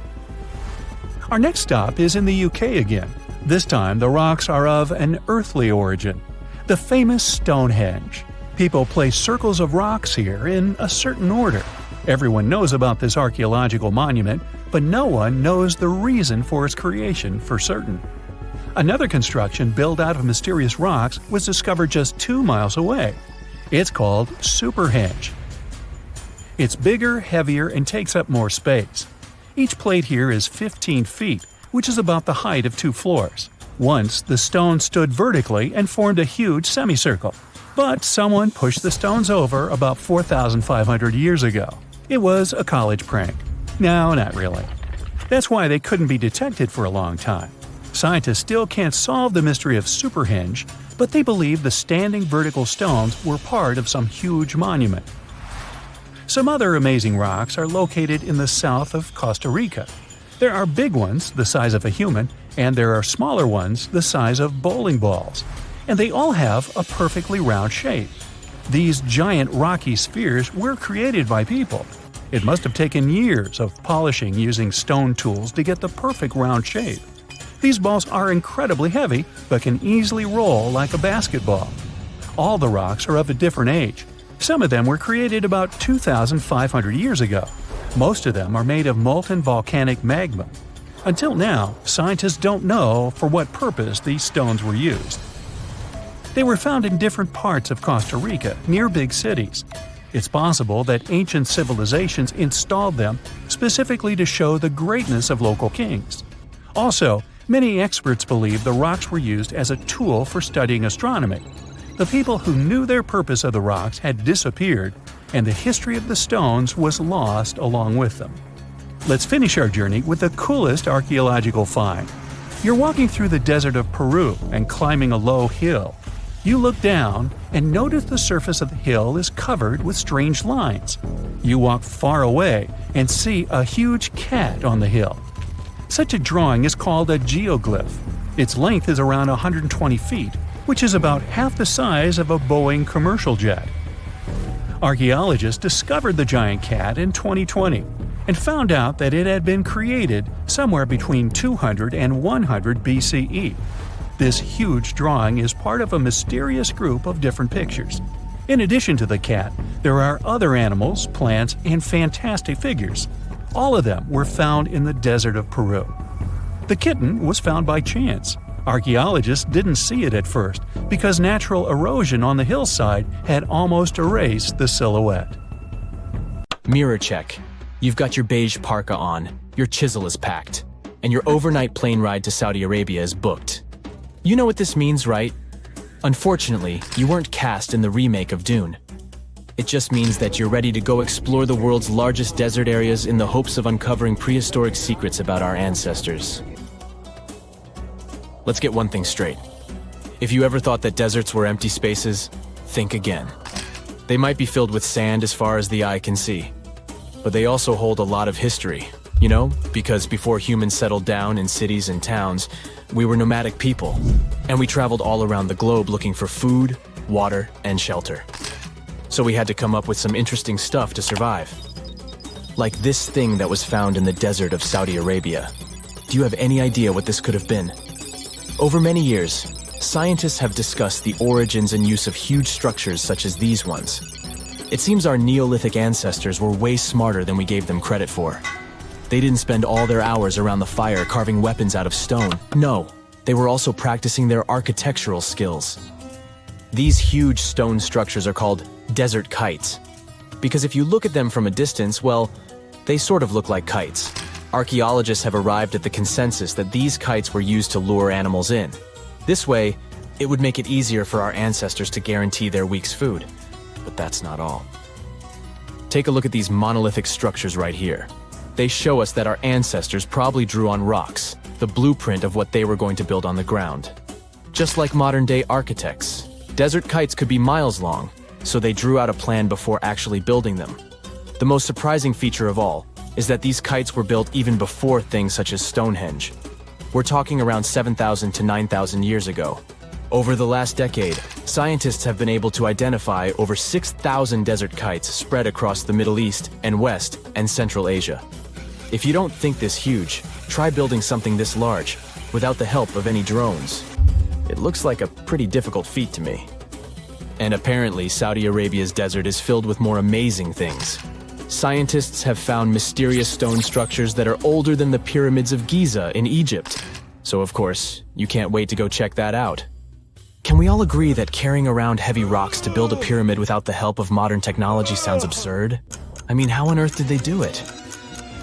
Our next stop is in the UK again. This time the rocks are of an earthly origin. The famous Stonehenge. People place circles of rocks here in a certain order. Everyone knows about this archaeological monument, but no one knows the reason for its creation for certain. Another construction built out of mysterious rocks was discovered just 2 miles away. It's called Superhenge. It's bigger, heavier, and takes up more space. Each plate here is 15 feet, which is about the height of 2 floors. Once, the stone stood vertically and formed a huge semicircle. But someone pushed the stones over about 4,500 years ago. It was a college prank. No, not really. That's why they couldn't be detected for a long time. Scientists still can't solve the mystery of Superhenge, but they believe the standing vertical stones were part of some huge monument. Some other amazing rocks are located in the south of Costa Rica. There are big ones, the size of a human, and there are smaller ones, the size of bowling balls. And they all have a perfectly round shape. These giant rocky spheres were created by people. It must have taken years of polishing using stone tools to get the perfect round shape. These balls are incredibly heavy, but can easily roll like a basketball. All the rocks are of a different age. Some of them were created about 2,500 years ago. Most of them are made of molten volcanic magma. Until now, scientists don't know for what purpose these stones were used. They were found in different parts of Costa Rica, near big cities. It's possible that ancient civilizations installed them specifically to show the greatness of local kings. Also, many experts believe the rocks were used as a tool for studying astronomy. The people who knew their purpose of the rocks had disappeared, and the history of the stones was lost along with them. Let's finish our journey with the coolest archaeological find. You're walking through the desert of Peru and climbing a low hill. You look down and notice the surface of the hill is covered with strange lines. You walk far away and see a huge cat on the hill. Such a drawing is called a geoglyph. Its length is around 120 feet, which is about half the size of a Boeing commercial jet. Archaeologists discovered the giant cat in 2020 and found out that it had been created somewhere between 200 and 100 BCE. This huge drawing is part of a mysterious group of different pictures. In addition to the cat, there are other animals, plants, and fantastic figures. All of them were found in the desert of Peru. The kitten was found by chance. Archaeologists didn't see it at first because natural erosion on the hillside had almost erased the silhouette. Mirror check. You've got your beige parka on, your chisel is packed, and your overnight plane ride to Saudi Arabia is booked. You know what this means, right? Unfortunately, you weren't cast in the remake of Dune. It just means that you're ready to go explore the world's largest desert areas in the hopes of uncovering prehistoric secrets about our ancestors. Let's get one thing straight. If you ever thought that deserts were empty spaces, think again. They might be filled with sand as far as the eye can see, but they also hold a lot of history. You know, because before humans settled down in cities and towns, we were nomadic people, and we traveled all around the globe looking for food, water, and shelter. So we had to come up with some interesting stuff to survive. Like this thing that was found in the desert of Saudi Arabia. Do you have any idea what this could have been? Over many years, scientists have discussed the origins and use of huge structures such as these ones. It seems our Neolithic ancestors were way smarter than we gave them credit for. They didn't spend all their hours around the fire carving weapons out of stone. No, they were also practicing their architectural skills. These huge stone structures are called desert kites, because if you look at them from a distance, well, they sort of look like kites. Archaeologists have arrived at the consensus that these kites were used to lure animals in. This way, it would make it easier for our ancestors to guarantee their week's food. But that's not all. Take a look at these monolithic structures right here. They show us that our ancestors probably drew on rocks, the blueprint of what they were going to build on the ground. Just like modern-day architects, desert kites could be miles long, so they drew out a plan before actually building them. The most surprising feature of all is that these kites were built even before things such as Stonehenge. We're talking around 7,000 to 9,000 years ago. Over the last decade, scientists have been able to identify over 6,000 desert kites spread across the Middle East and West and Central Asia. If you don't think this huge, try building something this large without the help of any drones. It looks like a pretty difficult feat to me. And apparently, Saudi Arabia's desert is filled with more amazing things. Scientists have found mysterious stone structures that are older than the pyramids of Giza in Egypt. So of course, you can't wait to go check that out. Can we all agree that carrying around heavy rocks to build a pyramid without the help of modern technology sounds absurd? I mean, how on earth did they do it?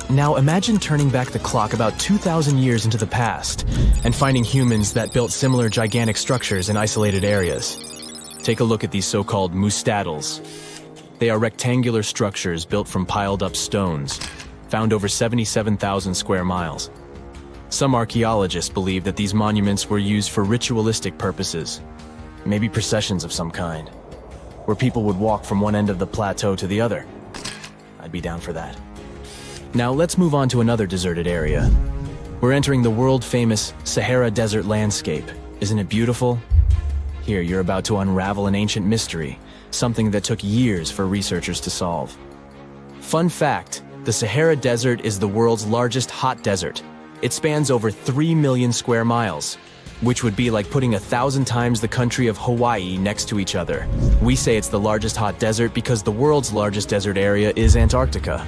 Now imagine turning back the clock about 2,000 years into the past and finding humans that built similar gigantic structures in isolated areas. Take a look at these so-called mustadels. They are rectangular structures built from piled-up stones, found over 77,000 square miles. Some archaeologists believe that these monuments were used for ritualistic purposes, maybe processions of some kind, where people would walk from one end of the plateau to the other. I'd be down for that. Now let's move on to another deserted area. We're entering the world-famous Sahara Desert landscape. Isn't it beautiful? Here, you're about to unravel an ancient mystery, something that took years for researchers to solve. Fun fact, the Sahara Desert is the world's largest hot desert. It spans over 3 million square miles, which would be like putting 1,000 times the country of Hawaii next to each other. We say it's the largest hot desert because the world's largest desert area is Antarctica.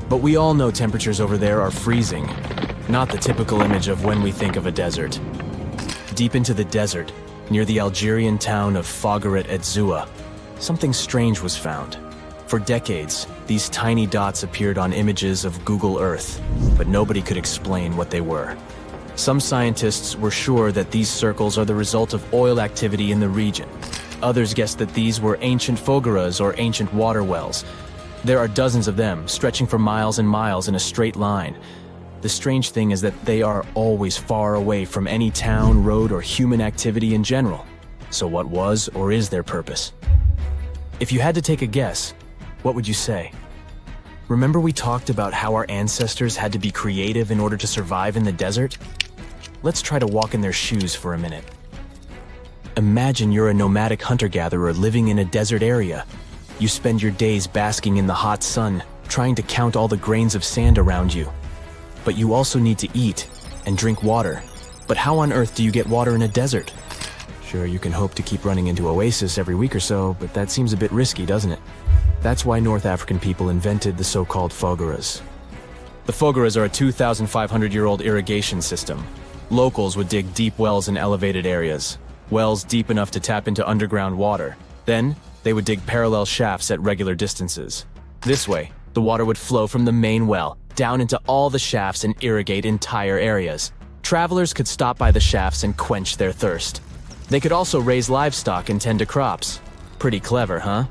But we all know temperatures over there are freezing, not the typical image of when we think of a desert. Deep into the desert, near the Algerian town of Fougeret et Zoua, something strange was found. For decades, these tiny dots appeared on images of Google Earth, but nobody could explain what they were. Some scientists were sure that these circles are the result of oil activity in the region. Others guessed that these were ancient fogeras or ancient water wells. There are dozens of them, stretching for miles and miles in a straight line. The strange thing is that they are always far away from any town, road, or human activity in general. So what was or is their purpose? If you had to take a guess, what would you say? Remember we talked about how our ancestors had to be creative in order to survive in the desert? Let's try to walk in their shoes for a minute. Imagine you're a nomadic hunter-gatherer living in a desert area. You spend your days basking in the hot sun, trying to count all the grains of sand around you. But you also need to eat and drink water. But how on earth do you get water in a desert? Sure, you can hope to keep running into oasis every week or so, but that seems a bit risky, doesn't it? That's why North African people invented the so-called fogeras. The fogeras are a 2,500-year-old irrigation system. Locals would dig deep wells in elevated areas, wells deep enough to tap into underground water. Then, they would dig parallel shafts at regular distances. This way, the water would flow from the main well down into all the shafts and irrigate entire areas. Travelers could stop by the shafts and quench their thirst. They could also raise livestock and tend to crops. Pretty clever, huh?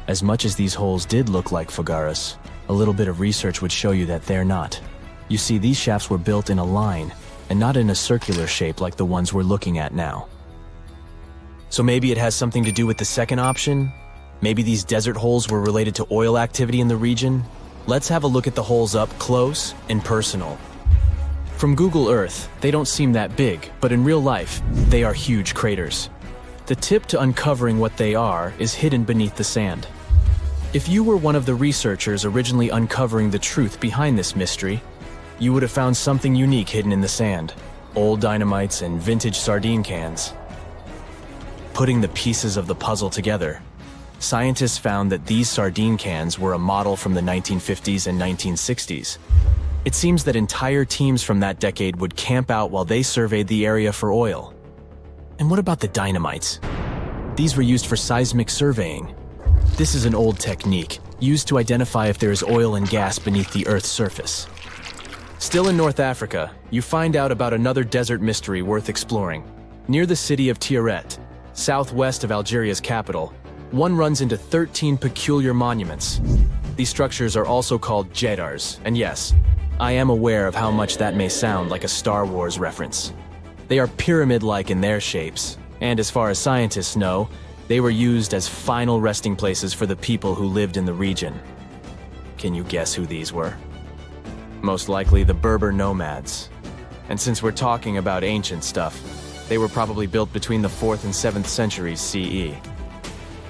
As much as these holes did look like fogaras, a little bit of research would show you that they're not. You see, these shafts were built in a line, and not in a circular shape like the ones we're looking at now. So maybe it has something to do with the second option? Maybe these desert holes were related to oil activity in the region? Let's have a look at the holes up close and personal. From Google Earth, they don't seem that big, but in real life, they are huge craters. The tip to uncovering what they are is hidden beneath the sand. If you were one of the researchers originally uncovering the truth behind this mystery, you would have found something unique hidden in the sand. Old dynamites and vintage sardine cans. Putting the pieces of the puzzle together, scientists found that these sardine cans were a model from the 1950s and 1960s. It seems that entire teams from that decade would camp out while they surveyed the area for oil. And what about the dynamites? These were used for seismic surveying. This is an old technique, used to identify if there is oil and gas beneath the Earth's surface. Still in North Africa, you find out about another desert mystery worth exploring. Near the city of Tiaret, southwest of Algeria's capital, one runs into 13 peculiar monuments. These structures are also called jedars, and yes, I am aware of how much that may sound like a Star Wars reference. They are pyramid-like in their shapes, and as far as scientists know, they were used as final resting places for the people who lived in the region. Can you guess who these were? Most likely the Berber nomads. And since we're talking about ancient stuff, they were probably built between the 4th and 7th centuries CE.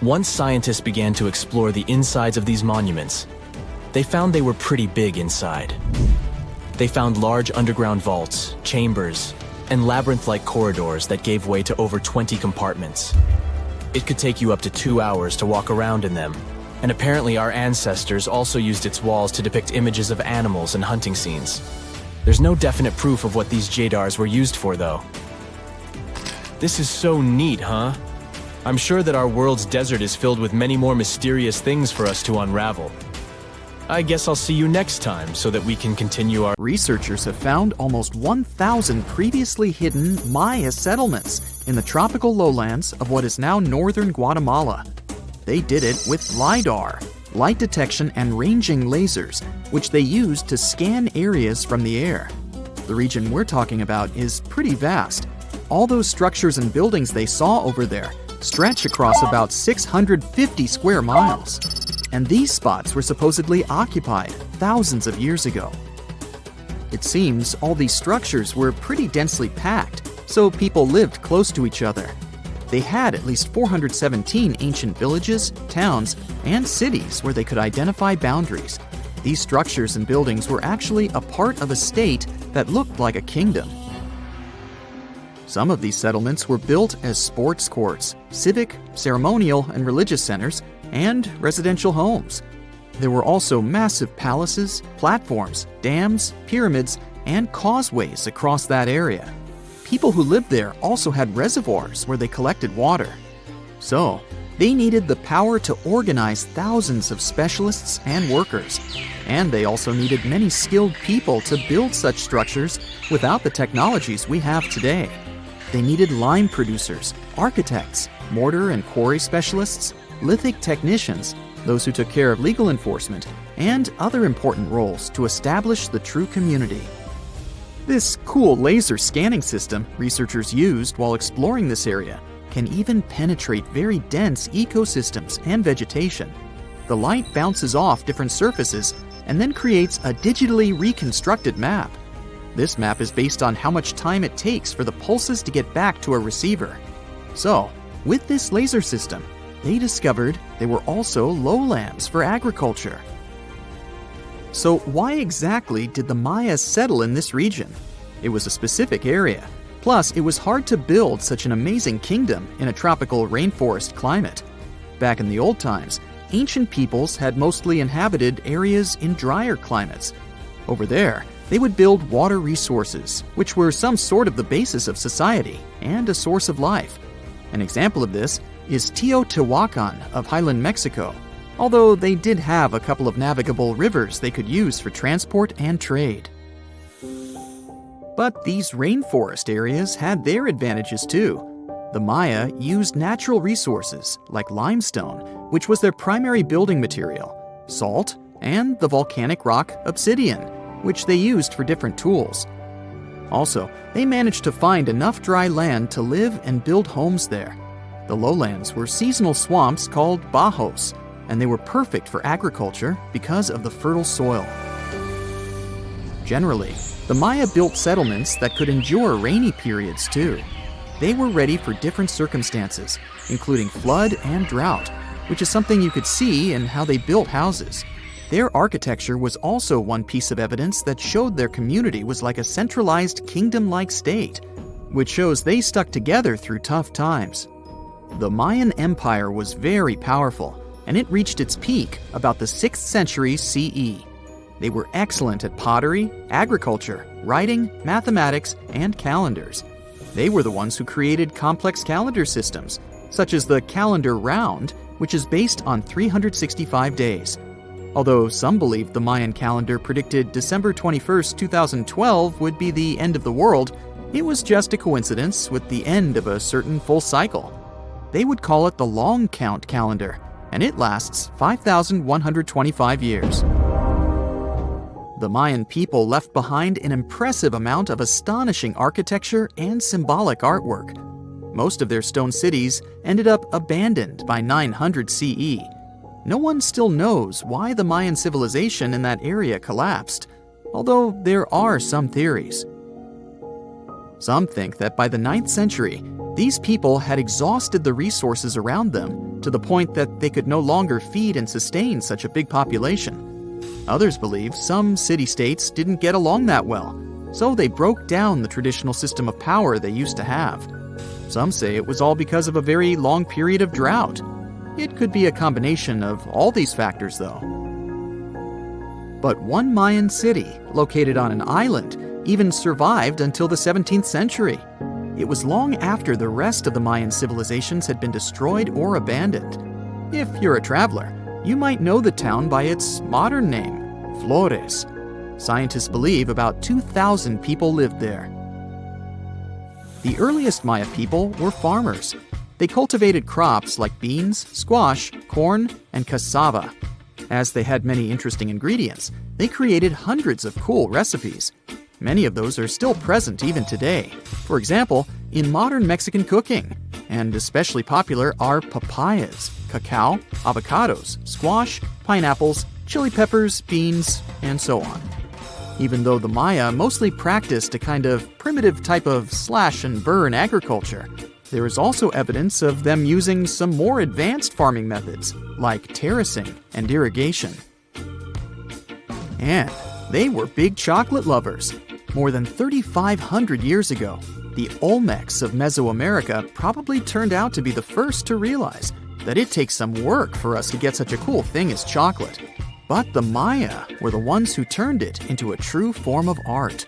Once scientists began to explore the insides of these monuments, they found they were pretty big inside. They found large underground vaults, chambers, and labyrinth-like corridors that gave way to over 20 compartments. It could take you up to 2 hours to walk around in them, and apparently our ancestors also used its walls to depict images of animals and hunting scenes. There's no definite proof of what these jadars were used for, though. This is so neat, huh? I'm sure that our world's desert is filled with many more mysterious things for us to unravel. I guess I'll see you next time so that we can continue our... Researchers have found almost 1,000 previously hidden Maya settlements in the tropical lowlands of what is now northern Guatemala. They did it with LiDAR, light detection and ranging lasers, which they used to scan areas from the air. The region we're talking about is pretty vast. All those structures and buildings they saw over there stretch across about 650 square miles. And these spots were supposedly occupied thousands of years ago. It seems all these structures were pretty densely packed, so people lived close to each other. They had at least 417 ancient villages, towns, and cities where they could identify boundaries. These structures and buildings were actually a part of a state that looked like a kingdom. Some of these settlements were built as sports courts, civic, ceremonial, and religious centers, and residential homes. There were also massive palaces, platforms, dams, pyramids, and causeways across that area. People who lived there also had reservoirs where they collected water. So, they needed the power to organize thousands of specialists and workers. And they also needed many skilled people to build such structures without the technologies we have today. They needed lime producers, architects, mortar and quarry specialists, lithic technicians, those who took care of legal enforcement, and other important roles to establish the true community. This cool laser scanning system researchers used while exploring this area can even penetrate very dense ecosystems and vegetation. The light bounces off different surfaces and then creates a digitally reconstructed map. This map is based on how much time it takes for the pulses to get back to a receiver. So, with this laser system, they discovered there were also lowlands for agriculture. So why exactly did the Maya settle in this region? It was a specific area. Plus, it was hard to build such an amazing kingdom in a tropical rainforest climate. Back in the old times, ancient peoples had mostly inhabited areas in drier climates. Over there, they would build water resources, which were some sort of the basis of society and a source of life. An example of this is Teotihuacan of highland Mexico, although they did have a couple of navigable rivers they could use for transport and trade. But these rainforest areas had their advantages too. The Maya used natural resources like limestone, which was their primary building material, salt, and the volcanic rock obsidian, which they used for different tools. Also, they managed to find enough dry land to live and build homes there. The lowlands were seasonal swamps called bajos, and they were perfect for agriculture because of the fertile soil. Generally, the Maya built settlements that could endure rainy periods too. They were ready for different circumstances, including flood and drought, which is something you could see in how they built houses. Their architecture was also one piece of evidence that showed their community was like a centralized kingdom-like state, which shows they stuck together through tough times. The Mayan Empire was very powerful, and it reached its peak about the 6th century CE. They were excellent at pottery, agriculture, writing, mathematics, and calendars. They were the ones who created complex calendar systems, such as the calendar round, which is based on 365 days. Although some believed the Mayan calendar predicted December 21st, 2012 would be the end of the world, it was just a coincidence with the end of a certain full cycle. They would call it the long count calendar, and it lasts 5,125 years. The Mayan people left behind an impressive amount of astonishing architecture and symbolic artwork. Most of their stone cities ended up abandoned by 900 CE. No one still knows why the Mayan civilization in that area collapsed, although there are some theories. Some think that by the 9th century, these people had exhausted the resources around them to the point that they could no longer feed and sustain such a big population. Others believe some city-states didn't get along that well, so they broke down the traditional system of power they used to have. Some say it was all because of a very long period of drought. It could be a combination of all these factors, though. But one Mayan city, located on an island, even survived until the 17th century. It was long after the rest of the Mayan civilizations had been destroyed or abandoned. If you're a traveler, you might know the town by its modern name, Flores. Scientists believe about 2,000 people lived there. The earliest Maya people were farmers. They cultivated crops like beans, squash, corn, and cassava. As they had many interesting ingredients, they created hundreds of cool recipes. Many of those are still present even today. For example, in modern Mexican cooking. And especially popular are papayas, cacao, avocados, squash, pineapples, chili peppers, beans, and so on. Even though the Maya mostly practiced a kind of primitive type of slash-and-burn agriculture, there is also evidence of them using some more advanced farming methods, like terracing and irrigation. And they were big chocolate lovers. More than 3,500 years ago, the Olmecs of Mesoamerica probably turned out to be the first to realize that it takes some work for us to get such a cool thing as chocolate. But the Maya were the ones who turned it into a true form of art.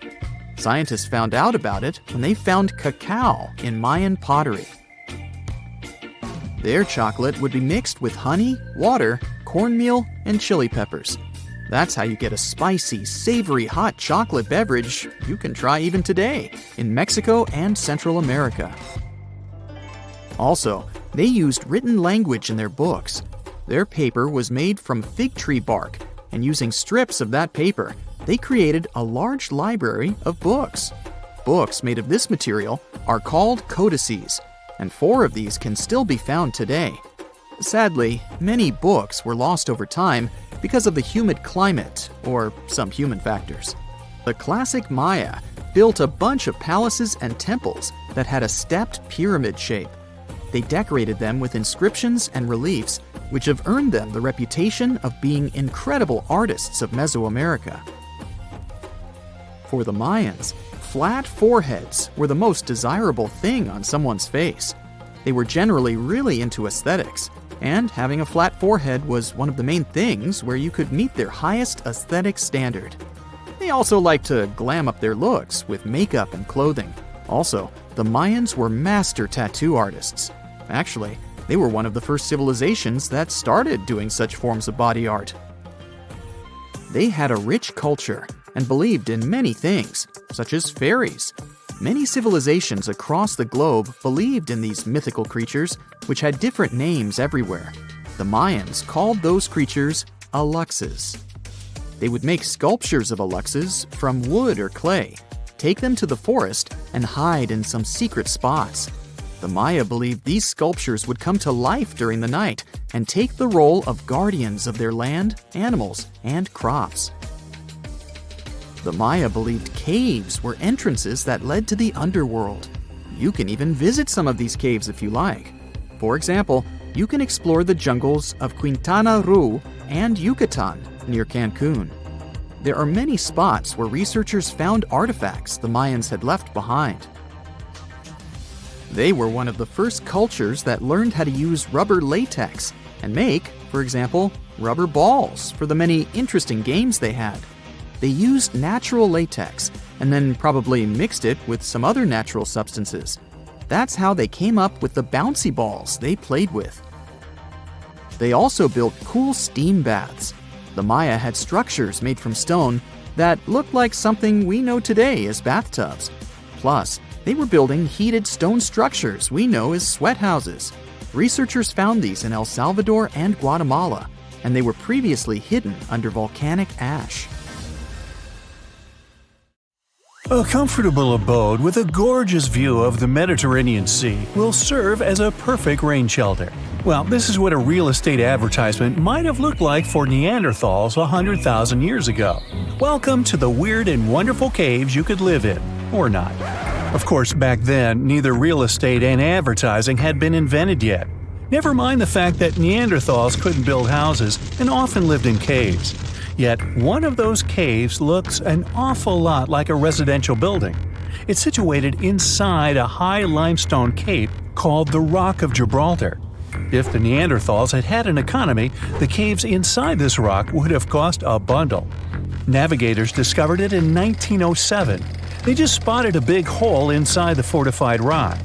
Scientists found out about it when they found cacao in Mayan pottery. Their chocolate would be mixed with honey, water, cornmeal, and chili peppers. That's how you get a spicy, savory hot chocolate beverage you can try even today in Mexico and Central America. Also, they used written language in their books. Their paper was made from fig tree bark, and using strips of that paper, they created a large library of books. Books made of this material are called codices, and 4 of these can still be found today. Sadly, many books were lost over time because of the humid climate or some human factors. The classic Maya built a bunch of palaces and temples that had a stepped pyramid shape. They decorated them with inscriptions and reliefs, which have earned them the reputation of being incredible artists of Mesoamerica. For the Mayans, flat foreheads were the most desirable thing on someone's face. They were generally really into aesthetics, and having a flat forehead was one of the main things where you could meet their highest aesthetic standard. They also liked to glam up their looks with makeup and clothing. Also, the Mayans were master tattoo artists. Actually, they were one of the first civilizations that started doing such forms of body art. They had a rich culture and believed in many things, such as fairies. Many civilizations across the globe believed in these mythical creatures, which had different names everywhere. The Mayans called those creatures aluxes. They would make sculptures of aluxes from wood or clay, take them to the forest, and hide in some secret spots. The Maya believed these sculptures would come to life during the night and take the role of guardians of their land, animals, and crops. The Maya believed caves were entrances that led to the underworld. You can even visit some of these caves if you like. For example, you can explore the jungles of Quintana Roo and Yucatan near Cancun. There are many spots where researchers found artifacts the Mayans had left behind. They were one of the first cultures that learned how to use rubber latex and make, for example, rubber balls for the many interesting games they had. They used natural latex and then probably mixed it with some other natural substances. That's how they came up with the bouncy balls they played with. They also built cool steam baths. The Maya had structures made from stone that looked like something we know today as bathtubs. Plus, they were building heated stone structures we know as sweat houses. Researchers found these in El Salvador and Guatemala, and they were previously hidden under volcanic ash. A comfortable abode with a gorgeous view of the Mediterranean Sea will serve as a perfect rain shelter. Well, this is what a real estate advertisement might have looked like for Neanderthals 100,000 years ago. Welcome to the weird and wonderful caves you could live in, or not. Of course, back then, neither real estate and advertising had been invented yet. Never mind the fact that Neanderthals couldn't build houses and often lived in caves. Yet, one of those caves looks an awful lot like a residential building. It's situated inside a high limestone cape called the Rock of Gibraltar. If the Neanderthals had had an economy, the caves inside this rock would have cost a bundle. Navigators discovered it in 1907. They just spotted a big hole inside the fortified rock.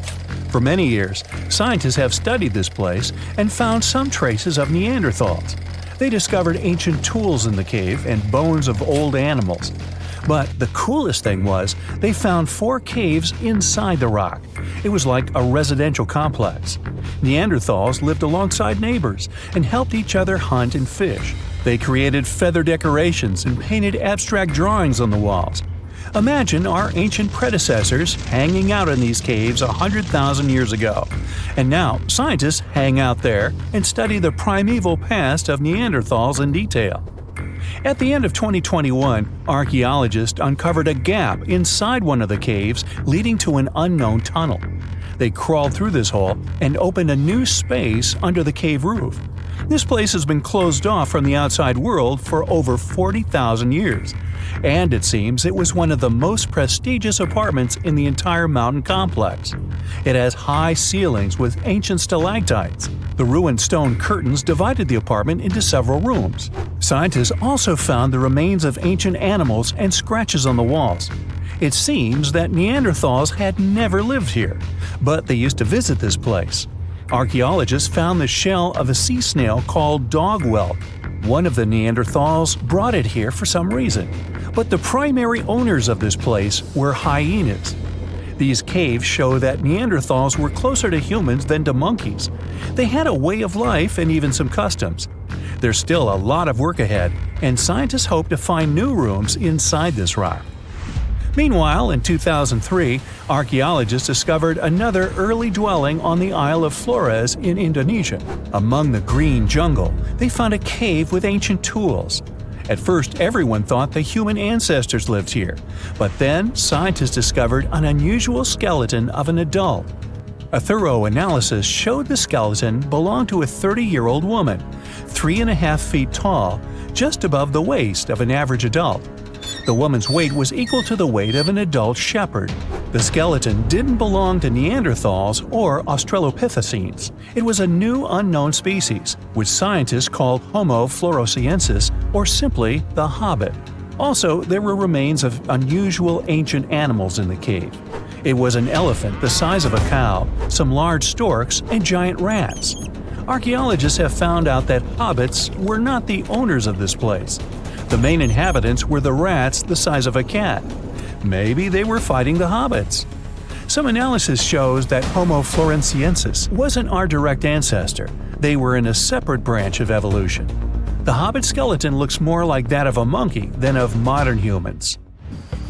For many years, scientists have studied this place and found some traces of Neanderthals. They discovered ancient tools in the cave and bones of old animals. But the coolest thing was, they found 4 caves inside the rock. It was like a residential complex. Neanderthals lived alongside neighbors and helped each other hunt and fish. They created feather decorations and painted abstract drawings on the walls. Imagine our ancient predecessors hanging out in these caves 100,000 years ago. And now, scientists hang out there and study the primeval past of Neanderthals in detail. At the end of 2021, archaeologists uncovered a gap inside one of the caves leading to an unknown tunnel. They crawled through this hole and opened a new space under the cave roof. This place has been closed off from the outside world for over 40,000 years. And it seems it was one of the most prestigious apartments in the entire mountain complex. It has high ceilings with ancient stalactites. The ruined stone curtains divided the apartment into several rooms. Scientists also found the remains of ancient animals and scratches on the walls. It seems that Neanderthals had never lived here, but they used to visit this place. Archaeologists found the shell of a sea snail called dog whelk. One of the Neanderthals brought it here for some reason, but the primary owners of this place were hyenas. These caves show that Neanderthals were closer to humans than to monkeys. They had a way of life and even some customs. There's still a lot of work ahead, and scientists hope to find new rooms inside this rock. Meanwhile, in 2003, archaeologists discovered another early dwelling on the Isle of Flores in Indonesia. Among the green jungle, they found a cave with ancient tools. At first, everyone thought the human ancestors lived here, but then scientists discovered an unusual skeleton of an adult. A thorough analysis showed the skeleton belonged to a 30-year-old woman, 3.5 feet tall, just above the waist of an average adult. The woman's weight was equal to the weight of an adult shepherd. The skeleton didn't belong to Neanderthals or Australopithecines. It was a new unknown species, which scientists called Homo floresiensis, or simply the Hobbit. Also, there were remains of unusual ancient animals in the cave. It was an elephant the size of a cow, some large storks, and giant rats. Archaeologists have found out that hobbits were not the owners of this place. The main inhabitants were the rats the size of a cat. Maybe they were fighting the hobbits. Some analysis shows that Homo floresiensis wasn't our direct ancestor. They were in a separate branch of evolution. The hobbit skeleton looks more like that of a monkey than of modern humans.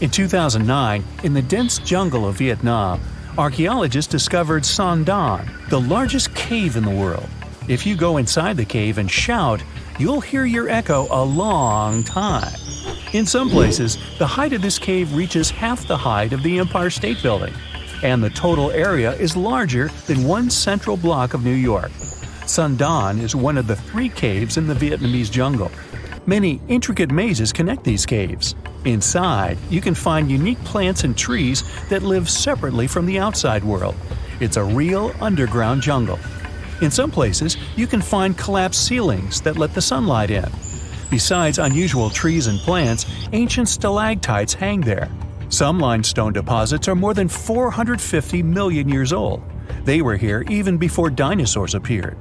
In 2009, in the dense jungle of Vietnam, archaeologists discovered Son Don, the largest cave in the world. If you go inside the cave and shout, you'll hear your echo a long time. In some places, the height of this cave reaches half the height of the Empire State Building, and the total area is larger than one central block of New York. Son Don is one of the 3 caves in the Vietnamese jungle. Many intricate mazes connect these caves. Inside, you can find unique plants and trees that live separately from the outside world. It's a real underground jungle. In some places, you can find collapsed ceilings that let the sunlight in. Besides unusual trees and plants, ancient stalactites hang there. Some limestone deposits are more than 450 million years old. They were here even before dinosaurs appeared.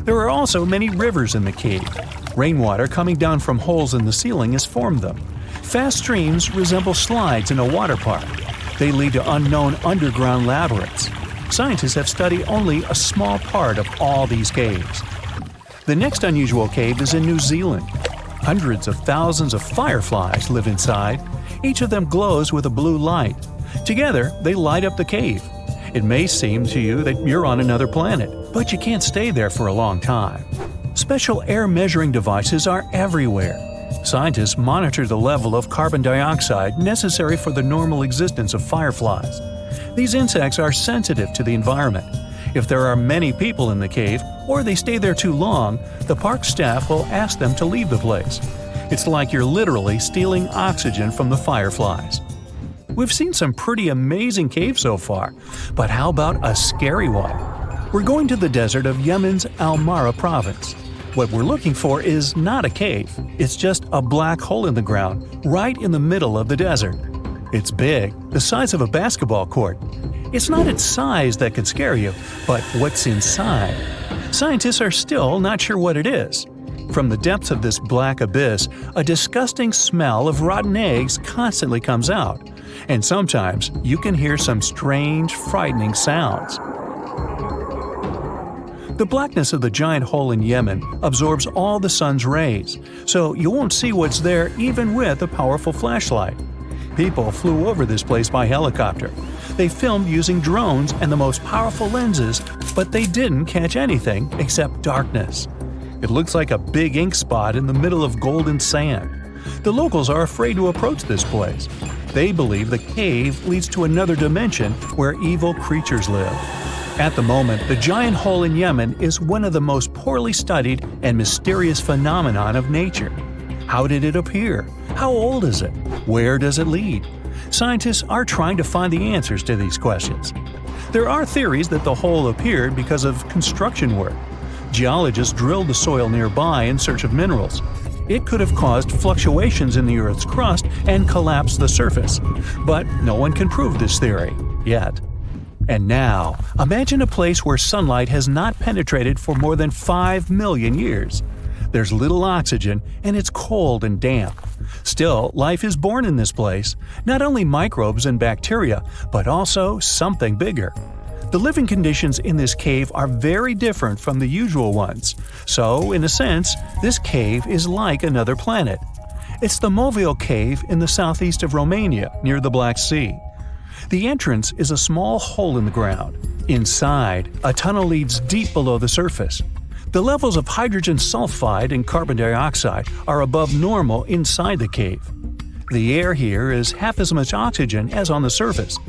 There are also many rivers in the cave. Rainwater coming down from holes in the ceiling has formed them. Fast streams resemble slides in a water park. They lead to unknown underground labyrinths. Scientists have studied only a small part of all these caves. The next unusual cave is in New Zealand. Hundreds of thousands of fireflies live inside. Each of them glows with a blue light. Together, they light up the cave. It may seem to you that you're on another planet, but you can't stay there for a long time. Special air measuring devices are everywhere. Scientists monitor the level of carbon dioxide necessary for the normal existence of fireflies. These insects are sensitive to the environment. If there are many people in the cave, or they stay there too long, the park staff will ask them to leave the place. It's like you're literally stealing oxygen from the fireflies. We've seen some pretty amazing caves so far, but how about a scary one? We're going to the desert of Yemen's Al-Mara province. What we're looking for is not a cave, it's just a black hole in the ground, right in the middle of the desert. It's big, the size of a basketball court. It's not its size that could scare you, but what's inside. Scientists are still not sure what it is. From the depths of this black abyss, a disgusting smell of rotten eggs constantly comes out, and sometimes you can hear some strange, frightening sounds. The blackness of the giant hole in Yemen absorbs all the sun's rays, so you won't see what's there even with a powerful flashlight. People flew over this place by helicopter. They filmed using drones and the most powerful lenses, but they didn't catch anything except darkness. It looks like a big ink spot in the middle of golden sand. The locals are afraid to approach this place. They believe the cave leads to another dimension where evil creatures live. At the moment, the giant hole in Yemen is one of the most poorly studied and mysterious phenomenon of nature. How did it appear? How old is it? Where does it lead? Scientists are trying to find the answers to these questions. There are theories that the hole appeared because of construction work. Geologists drilled the soil nearby in search of minerals. It could have caused fluctuations in the Earth's crust and collapsed the surface. But no one can prove this theory, yet. And now, imagine a place where sunlight has not penetrated for more than 5 million years. There's little oxygen, and it's cold and damp. Still, life is born in this place, not only microbes and bacteria, but also something bigger. The living conditions in this cave are very different from the usual ones, so, in a sense, this cave is like another planet. It's the Movil Cave in the southeast of Romania, near the Black Sea. The entrance is a small hole in the ground. Inside, a tunnel leads deep below the surface. The levels of hydrogen sulfide and carbon dioxide are above normal inside the cave. The air here is half as much oxygen as on the surface.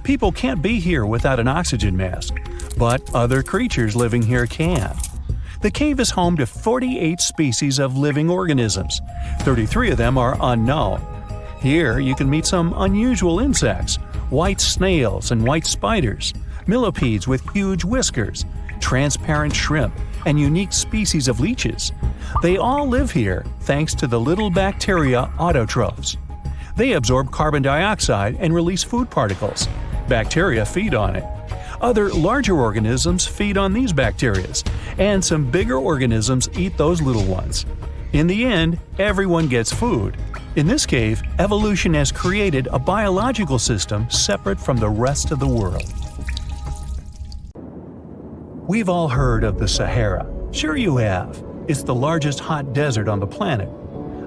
People can't be here without an oxygen mask, but other creatures living here can. The cave is home to 48 species of living organisms. 33 of them are unknown. Here you can meet some unusual insects, white snails and white spiders, millipedes with huge whiskers, transparent shrimp, and unique species of leeches. They all live here thanks to the little bacteria autotrophs. They absorb carbon dioxide and release food particles. Bacteria feed on it. Other larger organisms feed on these bacteria, and some bigger organisms eat those little ones. In the end, everyone gets food. In this cave, evolution has created a biological system separate from the rest of the world. We've all heard of the Sahara. Sure you have. It's the largest hot desert on the planet.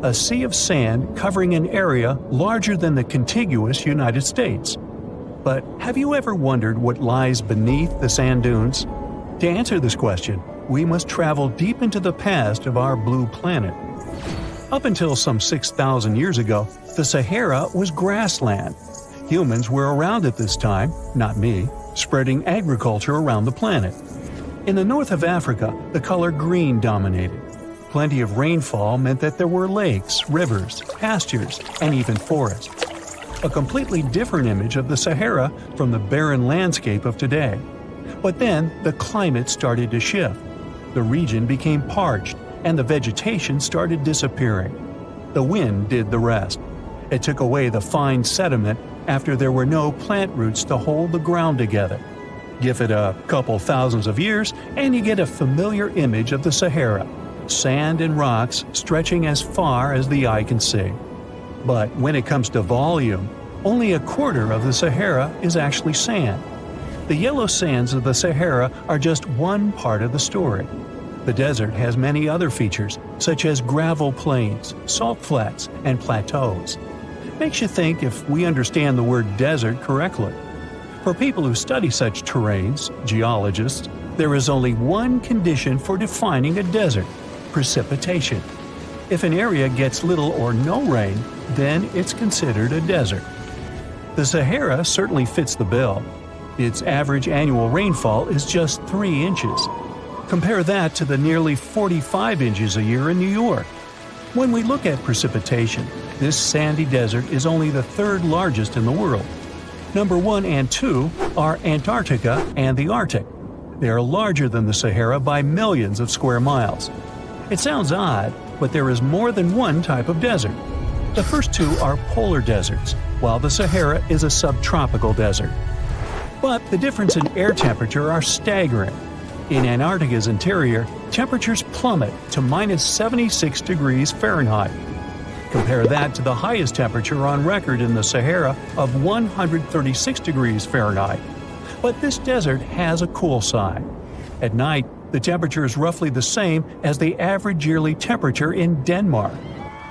A sea of sand covering an area larger than the contiguous United States. But have you ever wondered what lies beneath the sand dunes? To answer this question, we must travel deep into the past of our blue planet. Up until some 6,000 years ago, the Sahara was grassland. Humans were around at this time, not me, spreading agriculture around the planet. In the north of Africa, the color green dominated. Plenty of rainfall meant that there were lakes, rivers, pastures, and even forests. A completely different image of the Sahara from the barren landscape of today. But then, the climate started to shift. The region became parched, and the vegetation started disappearing. The wind did the rest. It took away the fine sediment after there were no plant roots to hold the ground together. Give it a couple thousands of years, and you get a familiar image of the Sahara. Sand and rocks stretching as far as the eye can see. But when it comes to volume, only a quarter of the Sahara is actually sand. The yellow sands of the Sahara are just one part of the story. The desert has many other features, such as gravel plains, salt flats, and plateaus. Makes you think if we understand the word desert correctly. For people who study such terrains, geologists, there is only one condition for defining a desert: precipitation. If an area gets little or no rain, then it's considered a desert. The Sahara certainly fits the bill. Its average annual rainfall is just 3 inches. Compare that to the nearly 45 inches a year in New York. When we look at precipitation, this sandy desert is only the third largest in the world. Number 1 and 2 are Antarctica and the Arctic. They are larger than the Sahara by millions of square miles. It sounds odd, but there is more than one type of desert. The first two are polar deserts. while the Sahara is a subtropical desert. But the difference in air temperature are staggering. In Antarctica's interior, temperatures plummet to minus 76 degrees Fahrenheit. Compare that to the highest temperature on record in the Sahara of 136 degrees Fahrenheit. But this desert has a cool side. At night, the temperature is roughly the same as the average yearly temperature in Denmark.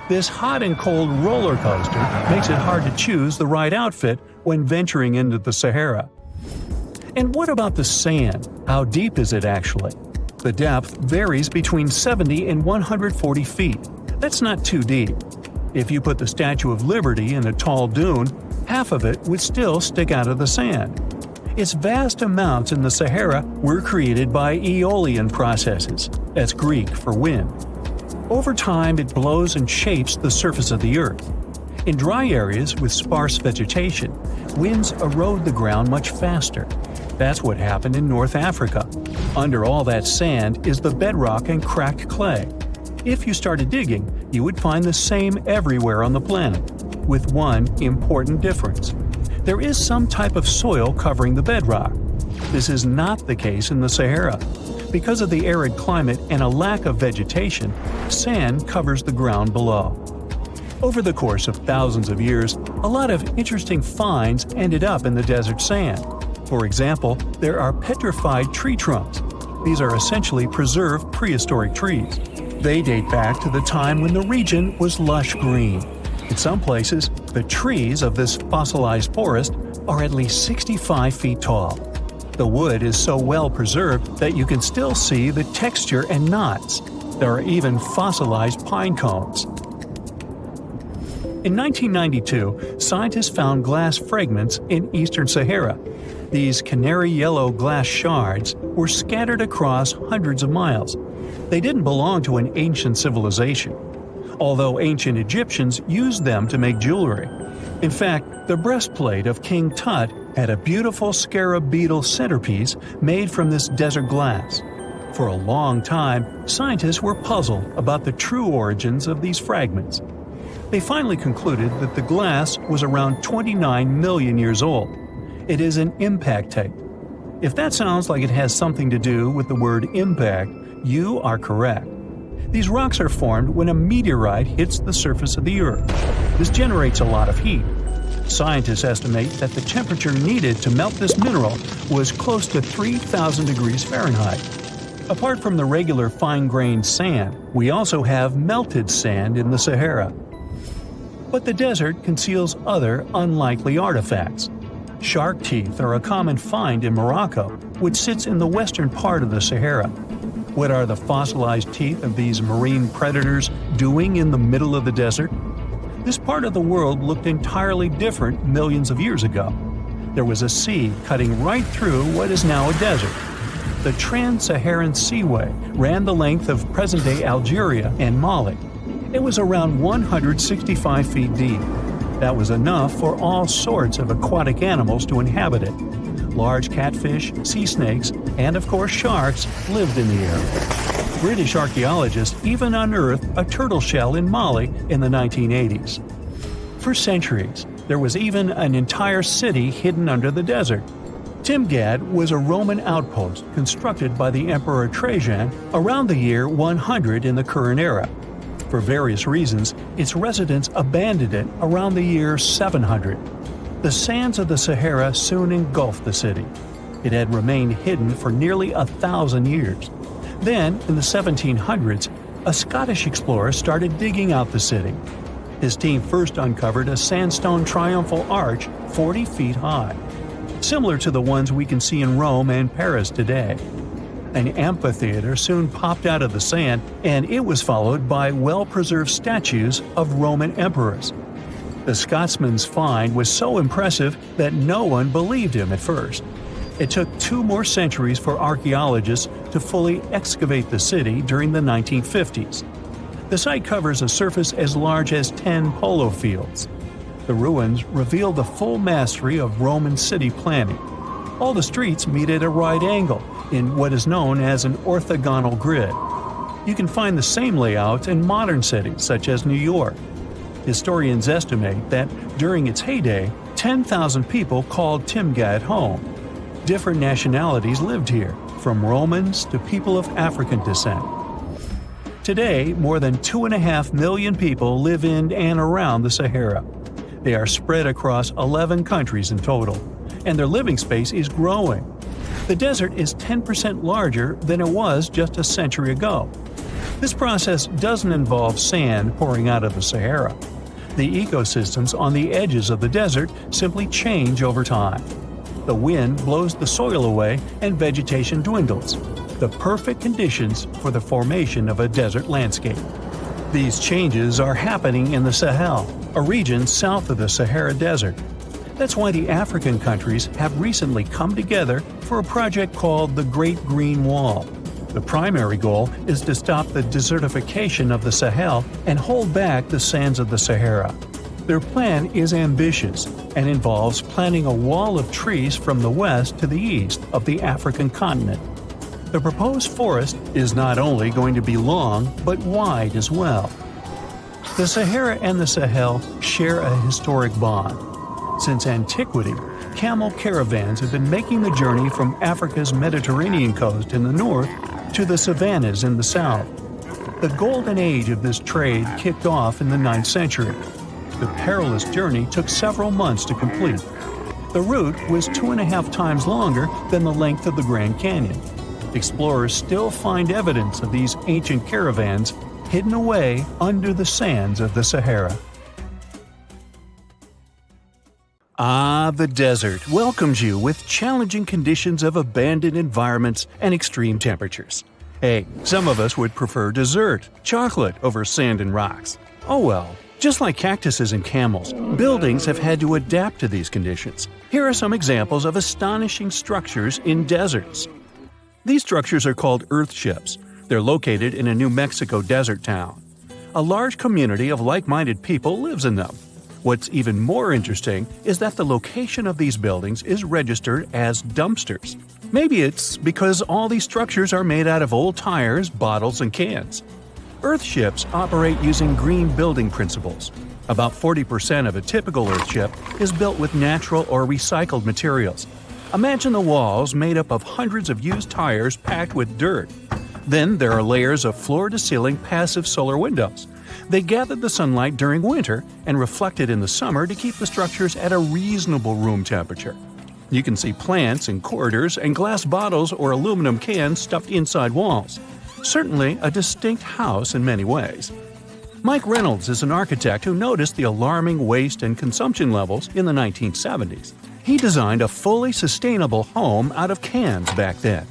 This hot and cold roller coaster makes it hard to choose the right outfit when venturing into the Sahara. And what about the sand? How deep is it actually? The depth varies between 70 and 140 feet. That's not too deep. If you put the Statue of Liberty in a tall dune, half of it would still stick out of the sand. Its vast amounts in the Sahara were created by aeolian processes. That's Greek for wind. Over time, it blows and shapes the surface of the earth. In dry areas with sparse vegetation, winds erode the ground much faster. That's what happened in North Africa. Under all that sand is the bedrock and cracked clay. If you started digging, you would find the same everywhere on the planet, with one important difference. There is some type of soil covering the bedrock. This is not the case in the Sahara. Because of the arid climate and a lack of vegetation, sand covers the ground below. Over the course of thousands of years, a lot of interesting finds ended up in the desert sand. For example, there are petrified tree trunks. These are essentially preserved prehistoric trees. They date back to the time when the region was lush green. In some places, the trees of this fossilized forest are at least 65 feet tall. The wood is so well preserved that you can still see the texture and knots. There are even fossilized pine cones. In 1992, scientists found glass fragments in eastern Sahara. These canary yellow glass shards were scattered across hundreds of miles. They didn't belong to an ancient civilization, although ancient Egyptians used them to make jewelry. In fact, the breastplate of King Tut had a beautiful scarab beetle centerpiece made from this desert glass. For a long time, scientists were puzzled about the true origins of these fragments. They finally concluded that the glass was around 29 million years old. It is an impact tape. If that sounds like it has something to do with the word impact, you are correct. These rocks are formed when a meteorite hits the surface of the Earth. This generates a lot of heat. Scientists estimate that the temperature needed to melt this mineral was close to 3,000 degrees Fahrenheit. Apart from the regular fine-grained sand, we also have melted sand in the Sahara. But the desert conceals other unlikely artifacts. Shark teeth are a common find in Morocco, which sits in the western part of the Sahara. What are the fossilized teeth of these marine predators doing in the middle of the desert? This part of the world looked entirely different millions of years ago. There was a sea cutting right through what is now a desert. The Trans-Saharan Seaway ran the length of present-day Algeria and Mali. It was around 165 feet deep. That was enough for all sorts of aquatic animals to inhabit it. Large catfish, sea snakes, and of course sharks lived in the area. British archaeologists even unearthed a turtle shell in Mali in the 1980s. For centuries, there was even an entire city hidden under the desert. Timgad was a Roman outpost constructed by the Emperor Trajan around the year 100 in the current era. For various reasons, its residents abandoned it around the year 700. The sands of the Sahara soon engulfed the city. It had remained hidden for nearly 1,000 years. Then, in the 1700s, a Scottish explorer started digging out the city. His team first uncovered a sandstone triumphal arch 40 feet high, similar to the ones we can see in Rome and Paris today. An amphitheater soon popped out of the sand, and it was followed by well-preserved statues of Roman emperors. The Scotsman's find was so impressive that no one believed him at first. It took 2 more centuries for archaeologists to fully excavate the city during the 1950s. The site covers a surface as large as 10 polo fields. The ruins reveal the full mastery of Roman city planning. All the streets meet at a right angle in what is known as an orthogonal grid. You can find the same layout in modern cities such as New York. Historians estimate that during its heyday, 10,000 people called Timgad home. Different nationalities lived here, from Romans to people of African descent. Today, more than 2.5 million people live in and around the Sahara. They are spread across 11 countries in total, and their living space is growing. The desert is 10% larger than it was just a century ago. This process doesn't involve sand pouring out of the Sahara. The ecosystems on the edges of the desert simply change over time. The wind blows the soil away and vegetation dwindles. The perfect conditions for the formation of a desert landscape. These changes are happening in the Sahel, a region south of the Sahara Desert. That's why the African countries have recently come together for a project called the Great Green Wall. The primary goal is to stop the desertification of the Sahel and hold back the sands of the Sahara. Their plan is ambitious and involves planting a wall of trees from the west to the east of the African continent. The proposed forest is not only going to be long, but wide as well. The Sahara and the Sahel share a historic bond. Since antiquity, camel caravans have been making the journey from Africa's Mediterranean coast in the north to the savannas in the south. The golden age of this trade kicked off in the 9th century. The perilous journey took several months to complete. The route was 2.5 times longer than the length of the Grand Canyon. Explorers still find evidence of these ancient caravans hidden away under the sands of the Sahara. The desert welcomes you with challenging conditions of abandoned environments and extreme temperatures. Hey, some of us would prefer dessert, chocolate over sand and rocks. Oh well. Just like cactuses and camels, buildings have had to adapt to these conditions. Here are some examples of astonishing structures in deserts. These structures are called earthships. They're located in a New Mexico desert town. A large community of like-minded people lives in them. What's even more interesting is that the location of these buildings is registered as dumpsters. Maybe it's because all these structures are made out of old tires, bottles, and cans. Earthships operate using green building principles. About 40% of a typical earthship is built with natural or recycled materials. Imagine the walls made up of hundreds of used tires packed with dirt. Then there are layers of floor-to-ceiling passive solar windows. They gather the sunlight during winter and reflect it in the summer to keep the structures at a reasonable room temperature. You can see plants in corridors and glass bottles or aluminum cans stuffed inside walls. Certainly a distinct house in many ways. Mike Reynolds is an architect who noticed the alarming waste and consumption levels in the 1970s. He designed a fully sustainable home out of cans back then.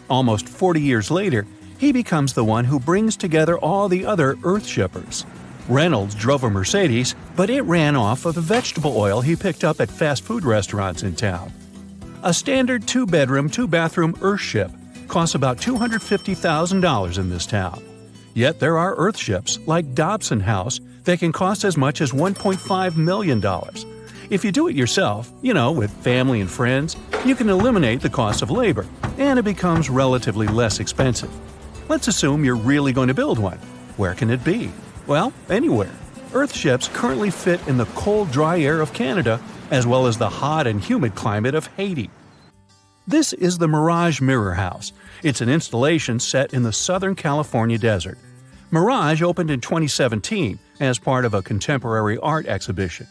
Almost 40 years later, he becomes the one who brings together all the other earthshippers. Reynolds drove a Mercedes, but it ran off of the vegetable oil he picked up at fast food restaurants in town. A standard 2-bedroom, 2-bathroom earthship costs about $250,000 in this town. Yet there are earthships like Dobson House that can cost as much as $1.5 million. If you do it yourself, with family and friends, you can eliminate the cost of labor, and it becomes relatively less expensive. Let's assume you're really going to build one. Where can it be? Well, anywhere. Earthships currently fit in the cold, dry air of Canada, as well as the hot and humid climate of Haiti. This is the Mirage Mirror House. It's an installation set in the Southern California desert. Mirage opened in 2017 as part of a contemporary art exhibition.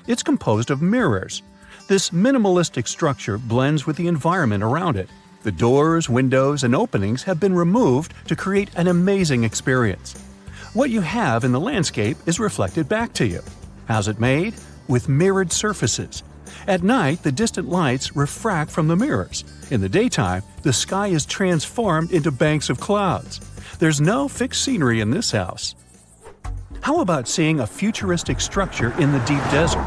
It's composed of mirrors. This minimalistic structure blends with the environment around it. The doors, windows, and openings have been removed to create an amazing experience. What you have in the landscape is reflected back to you. How's it made? With mirrored surfaces. At night, the distant lights refract from the mirrors. In the daytime, the sky is transformed into banks of clouds. There's no fixed scenery in this house. How about seeing a futuristic structure in the deep desert?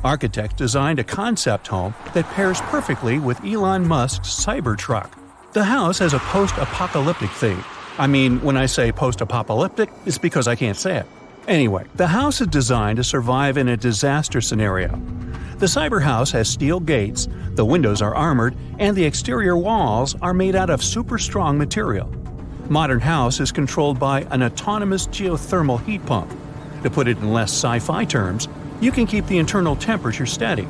Architects designed a concept home that pairs perfectly with Elon Musk's Cybertruck. The house has a post-apocalyptic theme. I mean, when I say post-apocalyptic, it's because I can't say it. Anyway, the house is designed to survive in a disaster scenario. The cyber house has steel gates, the windows are armored, and the exterior walls are made out of super strong material. Modern house is controlled by an autonomous geothermal heat pump. To put it in less sci-fi terms, you can keep the internal temperature steady.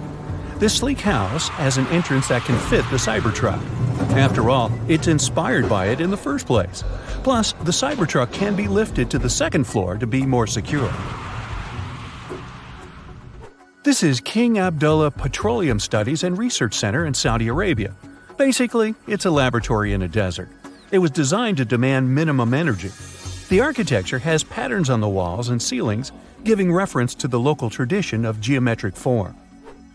This sleek house has an entrance that can fit the Cybertruck. After all, it's inspired by it in the first place. Plus, the Cybertruck can be lifted to the second floor to be more secure. This is King Abdullah Petroleum Studies and Research Center in Saudi Arabia. Basically, it's a laboratory in a desert. It was designed to demand minimum energy. The architecture has patterns on the walls and ceilings, giving reference to the local tradition of geometric form.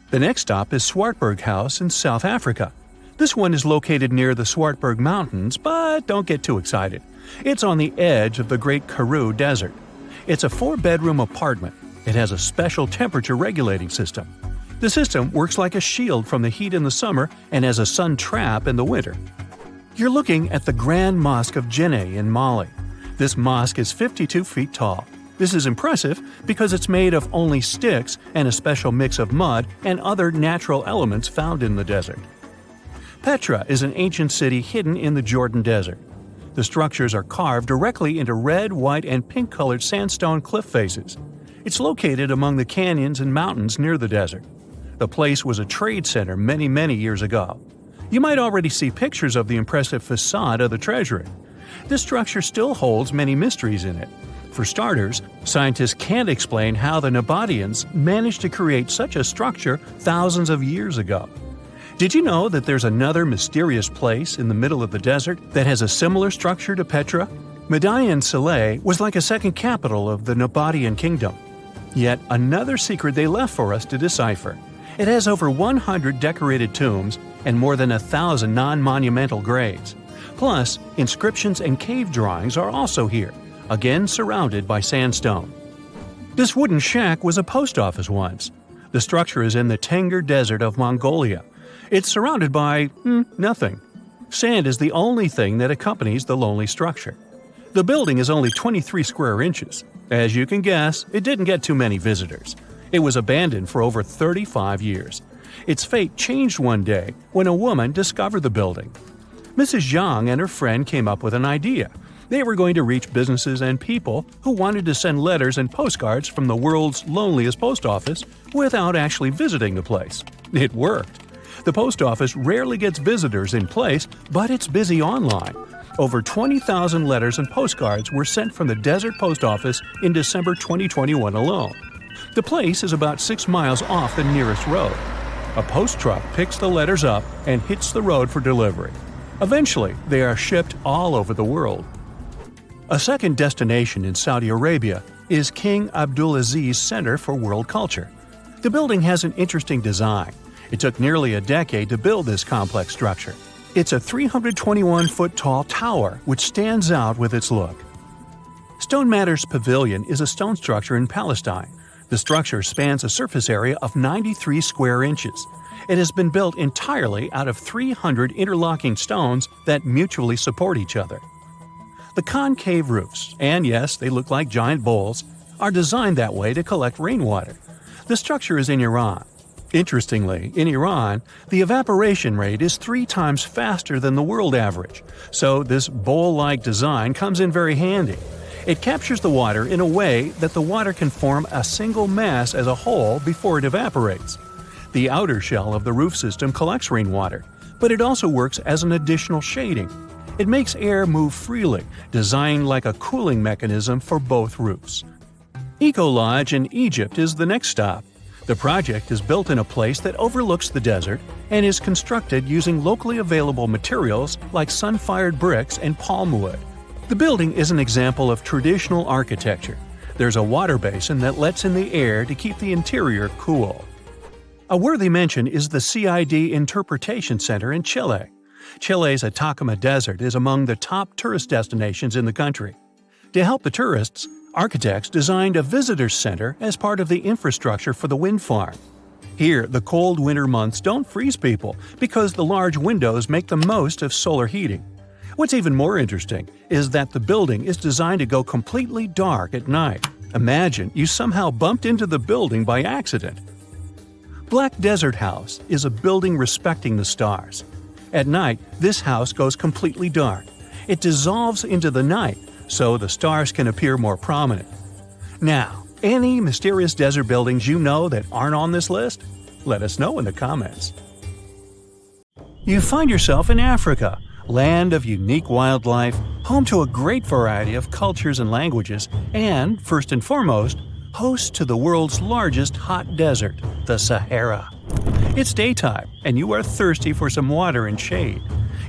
The next stop is Swartberg House in South Africa. This one is located near the Swartberg Mountains, but don't get too excited. It's on the edge of the Great Karoo Desert. It's a 4-bedroom apartment. It has a special temperature regulating system. The system works like a shield from the heat in the summer and as a sun trap in the winter. You're looking at the Grand Mosque of Djenné in Mali. This mosque is 52 feet tall. This is impressive because it's made of only sticks and a special mix of mud and other natural elements found in the desert. Petra is an ancient city hidden in the Jordan Desert. The structures are carved directly into red, white, and pink-colored sandstone cliff faces. It's located among the canyons and mountains near the desert. The place was a trade center many years ago. You might already see pictures of the impressive facade of the treasury. This structure still holds many mysteries in it. For starters, scientists can't explain how the Nabateans managed to create such a structure thousands of years ago. Did you know that there's another mysterious place in the middle of the desert that has a similar structure to Petra? Median Saleh was like a second capital of the Nabatean kingdom. Yet another secret they left for us to decipher. It has over 100 decorated tombs and more than 1,000 non-monumental graves. Plus, inscriptions and cave drawings are also here, again surrounded by sandstone. This wooden shack was a post office once. The structure is in the Tengger Desert of Mongolia. It's surrounded by nothing. Sand is the only thing that accompanies the lonely structure. The building is only 23 square inches. As you can guess, it didn't get too many visitors. It was abandoned for over 35 years. Its fate changed one day when a woman discovered the building. Mrs. Yang and her friend came up with an idea. They were going to reach businesses and people who wanted to send letters and postcards from the world's loneliest post office without actually visiting the place. It worked. The post office rarely gets visitors in place, but it's busy online. Over 20,000 letters and postcards were sent from the Desert Post Office in December 2021 alone. The place is about 6 miles off the nearest road. A post truck picks the letters up and hits the road for delivery. Eventually, they are shipped all over the world. A second destination in Saudi Arabia is King Abdulaziz Center for World Culture. The building has an interesting design. It took nearly a decade to build this complex structure. It's a 321-foot-tall tower which stands out with its look. Stone Matters Pavilion is a stone structure in Palestine. The structure spans a surface area of 93 square inches. It has been built entirely out of 300 interlocking stones that mutually support each other. The concave roofs, and yes, they look like giant bowls, are designed that way to collect rainwater. The structure is in Iran. Interestingly, in Iran, the evaporation rate is 3 times faster than the world average, so this bowl-like design comes in very handy. It captures the water in a way that the water can form a single mass as a whole before it evaporates. The outer shell of the roof system collects rainwater, but it also works as an additional shading. It makes air move freely, designed like a cooling mechanism for both roofs. Eco Lodge in Egypt is the next stop. The project is built in a place that overlooks the desert and is constructed using locally available materials like sun-fired bricks and palm wood. The building is an example of traditional architecture. There's a water basin that lets in the air to keep the interior cool. A worthy mention is the CID Interpretation Center in Chile. Chile's Atacama Desert is among the top tourist destinations in the country. To help the tourists, architects designed a visitors center as part of the infrastructure for the wind farm. Here, the cold winter months don't freeze people because the large windows make the most of solar heating. What's even more interesting is that the building is designed to go completely dark at night. Imagine you somehow bumped into the building by accident. Black Desert House is a building respecting the stars. At night, this house goes completely dark. It dissolves into the night, so the stars can appear more prominent. Now, Any mysterious desert buildings you know that aren't on this list? Let us know in the comments. You find yourself in Africa, land of unique wildlife, home to a great variety of cultures and languages, and, first and foremost, host to the world's largest hot desert, the Sahara. It's daytime, and you are thirsty for some water and shade.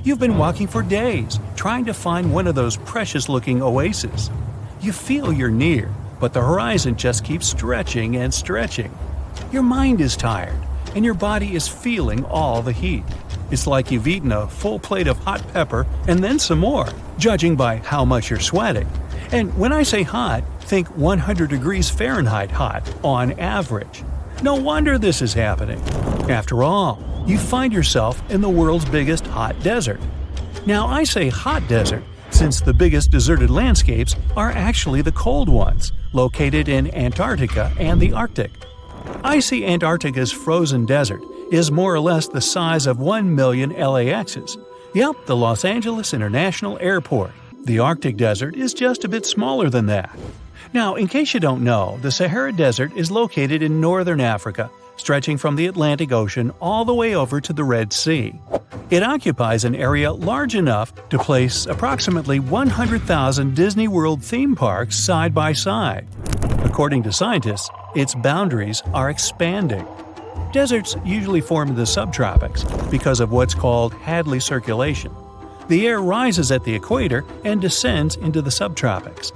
You've been walking for days, trying to find one of those precious-looking oases. You feel you're near, but the horizon just keeps stretching and stretching. Your mind is tired, and your body is feeling all the heat. It's like you've eaten a full plate of hot pepper and then some more, judging by how much you're sweating. And when I say hot, think 100 degrees Fahrenheit hot, on average. No wonder this is happening. After all, you find yourself in the world's biggest hot desert. Now, I say hot desert since the biggest deserted landscapes are actually the cold ones, located in Antarctica and the Arctic. Icy Antarctica's frozen desert is more or less the size of 1 million LAXs. Yep, the Los Angeles International Airport. The Arctic desert is just a bit smaller than that. Now, in case you don't know, the Sahara Desert is located in northern Africa, stretching from the Atlantic Ocean all the way over to the Red Sea. It occupies an area large enough to place approximately 100,000 Disney World theme parks side by side. According to scientists, its boundaries are expanding. Deserts usually form in the subtropics because of what's called Hadley circulation. The air rises at the equator and descends into the subtropics.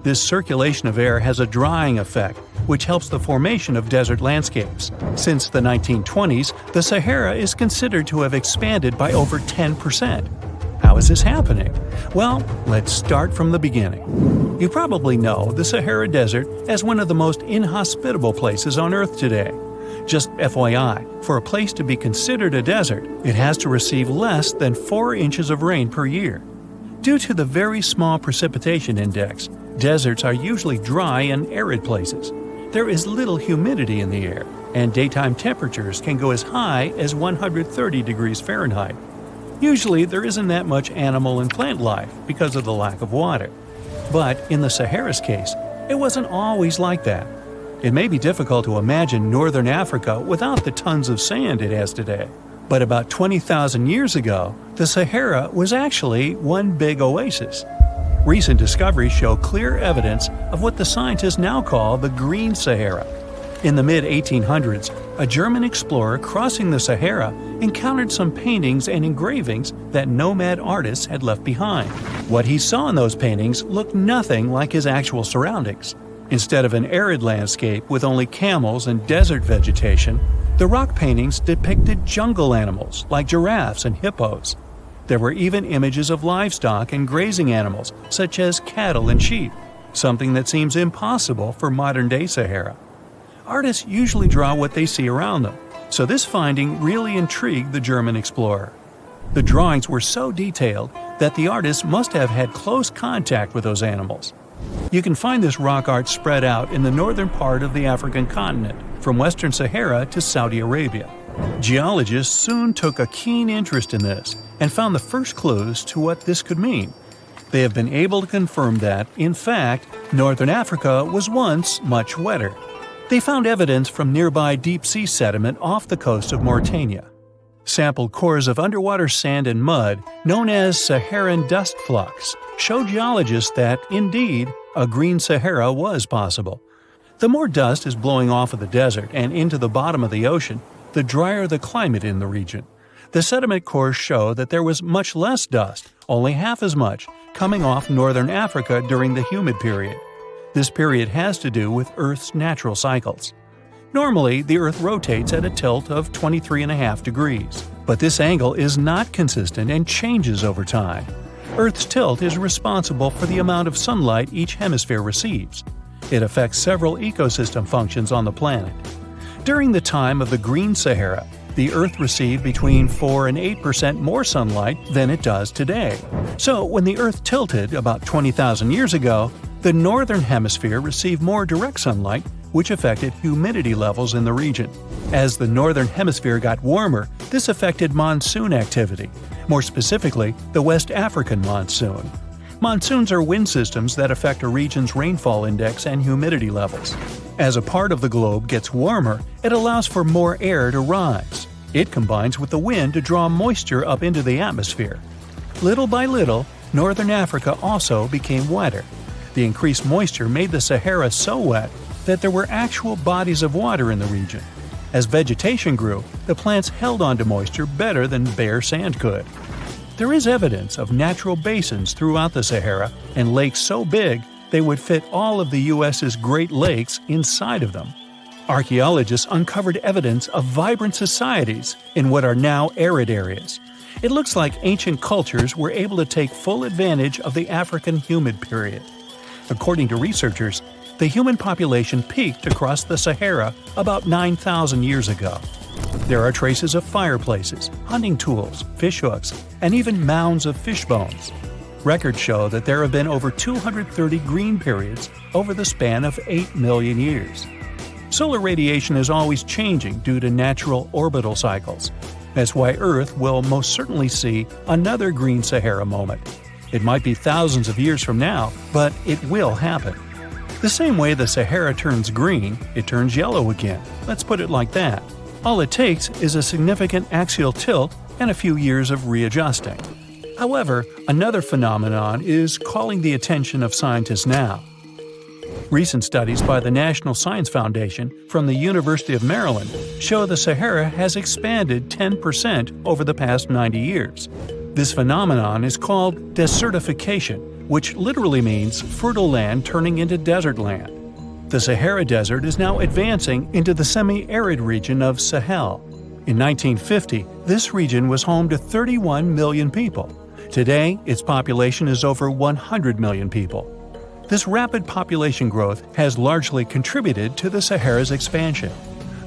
This circulation of air has a drying effect, which helps the formation of desert landscapes. Since the 1920s, the Sahara is considered to have expanded by over 10%. How is this happening? Well, let's start from the beginning. You probably know the Sahara Desert as one of the most inhospitable places on Earth today. Just FYI, for a place to be considered a desert, it has to receive less than 4 inches of rain per year. Due to the very small precipitation index, deserts are usually dry and arid places. There is little humidity in the air, and daytime temperatures can go as high as 130 degrees Fahrenheit. Usually, there isn't that much animal and plant life because of the lack of water. But in the Sahara's case, it wasn't always like that. It may be difficult to imagine northern Africa without the tons of sand it has today. But about 20,000 years ago, the Sahara was actually one big oasis. Recent discoveries show clear evidence of what the scientists now call the Green Sahara. In the mid-1800s, a German explorer crossing the Sahara encountered some paintings and engravings that nomad artists had left behind. What he saw in those paintings looked nothing like his actual surroundings. Instead of an arid landscape with only camels and desert vegetation, the rock paintings depicted jungle animals like giraffes and hippos. There were even images of livestock and grazing animals such as cattle and sheep, something that seems impossible for modern-day Sahara. Artists usually draw what they see around them, so this finding really intrigued the German explorer. The drawings were so detailed that the artists must have had close contact with those animals. You can find this rock art spread out in the northern part of the African continent, from western Sahara to Saudi Arabia. Geologists soon took a keen interest in this and found the first clues to what this could mean. They have been able to confirm that, in fact, northern Africa was once much wetter. They found evidence from nearby deep-sea sediment off the coast of Mauritania. Sampled cores of underwater sand and mud, known as Saharan dust flux, show geologists that, indeed, a green Sahara was possible. The more dust is blowing off of the desert and into the bottom of the ocean, the drier the climate in the region. The sediment cores show that there was much less dust, only half as much, coming off northern Africa during the humid period. This period has to do with Earth's natural cycles. Normally, the Earth rotates at a tilt of 23.5 degrees, but this angle is not consistent and changes over time. Earth's tilt is responsible for the amount of sunlight each hemisphere receives. It affects several ecosystem functions on the planet. During the time of the Green Sahara, the Earth received between 4 and 8% more sunlight than it does today. So when the Earth tilted about 20,000 years ago, the northern hemisphere received more direct sunlight, which affected humidity levels in the region. As the northern hemisphere got warmer, this affected monsoon activity, more specifically the West African monsoon. Monsoons are wind systems that affect a region's rainfall index and humidity levels. As a part of the globe gets warmer, it allows for more air to rise. It combines with the wind to draw moisture up into the atmosphere. Little by little, northern Africa also became wetter. The increased moisture made the Sahara so wet that there were actual bodies of water in the region. As vegetation grew, the plants held onto moisture better than bare sand could. There is evidence of natural basins throughout the Sahara and lakes so big they would fit all of the U.S.'s Great Lakes inside of them. Archaeologists uncovered evidence of vibrant societies in what are now arid areas. It looks like ancient cultures were able to take full advantage of the African humid period. According to researchers, the human population peaked across the Sahara about 9,000 years ago. There are traces of fireplaces, hunting tools, fishhooks, and even mounds of fish bones. Records show that there have been over 230 green periods over the span of 8 million years. Solar radiation is always changing due to natural orbital cycles. That's why Earth will most certainly see another green Sahara moment. It might be thousands of years from now, but it will happen. The same way the Sahara turns green, it turns yellow again. Let's put it like that. All it takes is a significant axial tilt and a few years of readjusting. However, another phenomenon is calling the attention of scientists now. Recent studies by the National Science Foundation from the University of Maryland show the Sahara has expanded 10% over the past 90 years. This phenomenon is called desertification, which literally means fertile land turning into desert land. The Sahara Desert is now advancing into the semi-arid region of Sahel. In 1950, this region was home to 31 million people. Today, its population is over 100 million people. This rapid population growth has largely contributed to the Sahara's expansion.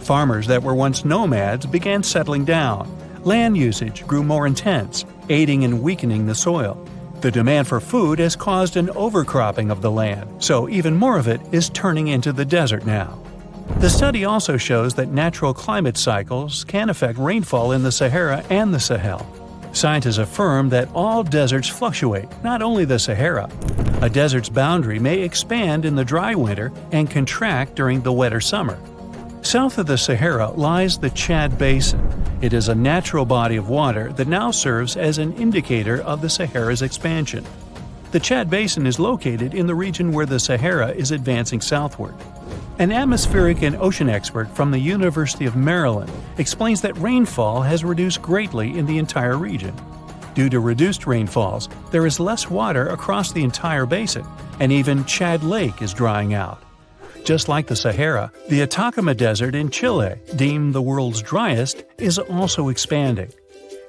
Farmers that were once nomads began settling down. Land usage grew more intense, aiding in weakening the soil. The demand for food has caused an overcropping of the land, so even more of it is turning into the desert now. The study also shows that natural climate cycles can affect rainfall in the Sahara and the Sahel. Scientists affirm that all deserts fluctuate, not only the Sahara. A desert's boundary may expand in the dry winter and contract during the wetter summer. South of the Sahara lies the Chad Basin. It is a natural body of water that now serves as an indicator of the Sahara's expansion. The Chad Basin is located in the region where the Sahara is advancing southward. An atmospheric and ocean expert from the University of Maryland explains that rainfall has reduced greatly in the entire region. Due to reduced rainfalls, there is less water across the entire basin, and even Chad Lake is drying out. Just like the Sahara, the Atacama Desert in Chile, deemed the world's driest, is also expanding.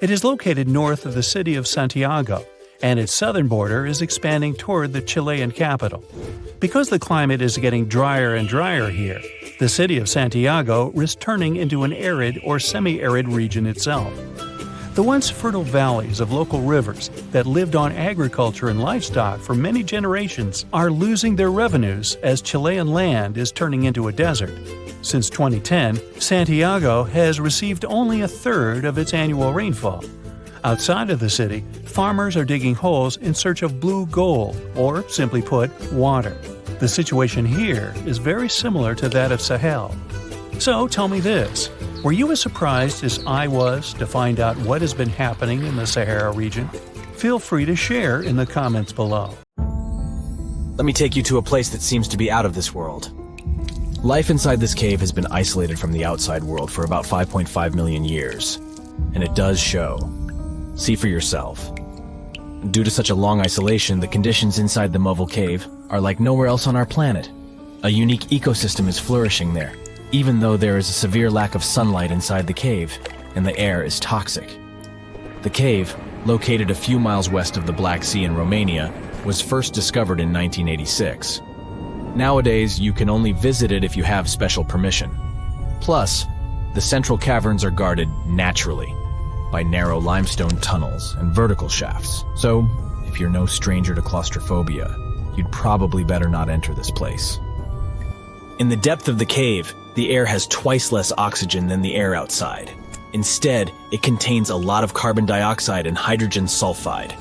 It is located north of the city of Santiago, and its southern border is expanding toward the Chilean capital. Because the climate is getting drier and drier here, the city of Santiago risks turning into an arid or semi-arid region itself. The once fertile valleys of local rivers that lived on agriculture and livestock for many generations are losing their revenues as Chilean land is turning into a desert. Since 2010, Santiago has received only a third of its annual rainfall. Outside of the city, farmers are digging holes in search of blue gold, or simply put, water. The situation here is very similar to that of Sahel. So tell me this, were you as surprised as I was to find out what has been happening in the Sahara region? Feel free to share in the comments below. Let me take you to a place that seems to be out of this world. Life inside this cave has been isolated from the outside world for about 5.5 million years. And it does show. See for yourself. Due to such a long isolation, the conditions inside the Moval Cave are like nowhere else on our planet. A unique ecosystem is flourishing there, even though there is a severe lack of sunlight inside the cave, and the air is toxic. The cave, located a few miles west of the Black Sea in Romania, was first discovered in 1986. Nowadays, you can only visit it if you have special permission. Plus, the central caverns are guarded naturally by narrow limestone tunnels and vertical shafts. So, if you're no stranger to claustrophobia, you'd probably better not enter this place. In the depth of the cave, the air has twice less oxygen than the air outside. Instead, it contains a lot of carbon dioxide and hydrogen sulfide,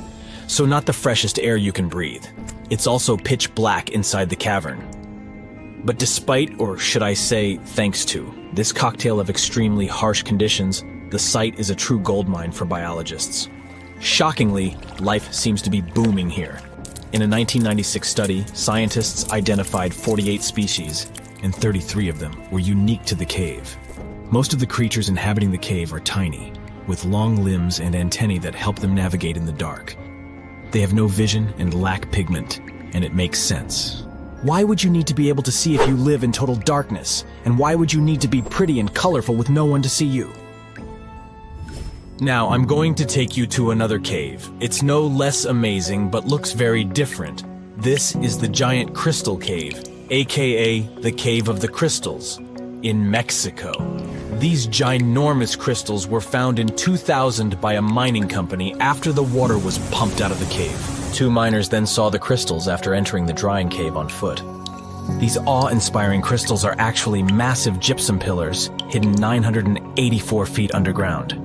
so not the freshest air you can breathe. It's also pitch black inside the cavern. But despite, or should I say thanks to, this cocktail of extremely harsh conditions, the site is a true goldmine for biologists. Shockingly, life seems to be booming here. In a 1996 study, scientists identified 48 species, and 33 of them were unique to the cave. Most of the creatures inhabiting the cave are tiny, with long limbs and antennae that help them navigate in the dark. They have no vision and lack pigment, and it makes sense. Why would you need to be able to see if you live in total darkness? And why would you need to be pretty and colorful with no one to see you? Now, I'm going to take you to another cave. It's no less amazing, but looks very different. This is the Giant Crystal Cave, aka the Cave of the Crystals, in Mexico. These ginormous crystals were found in 2000 by a mining company after the water was pumped out of the cave. 2 miners then saw the crystals after entering the drying cave on foot. These awe-inspiring crystals are actually massive gypsum pillars hidden 984 feet underground.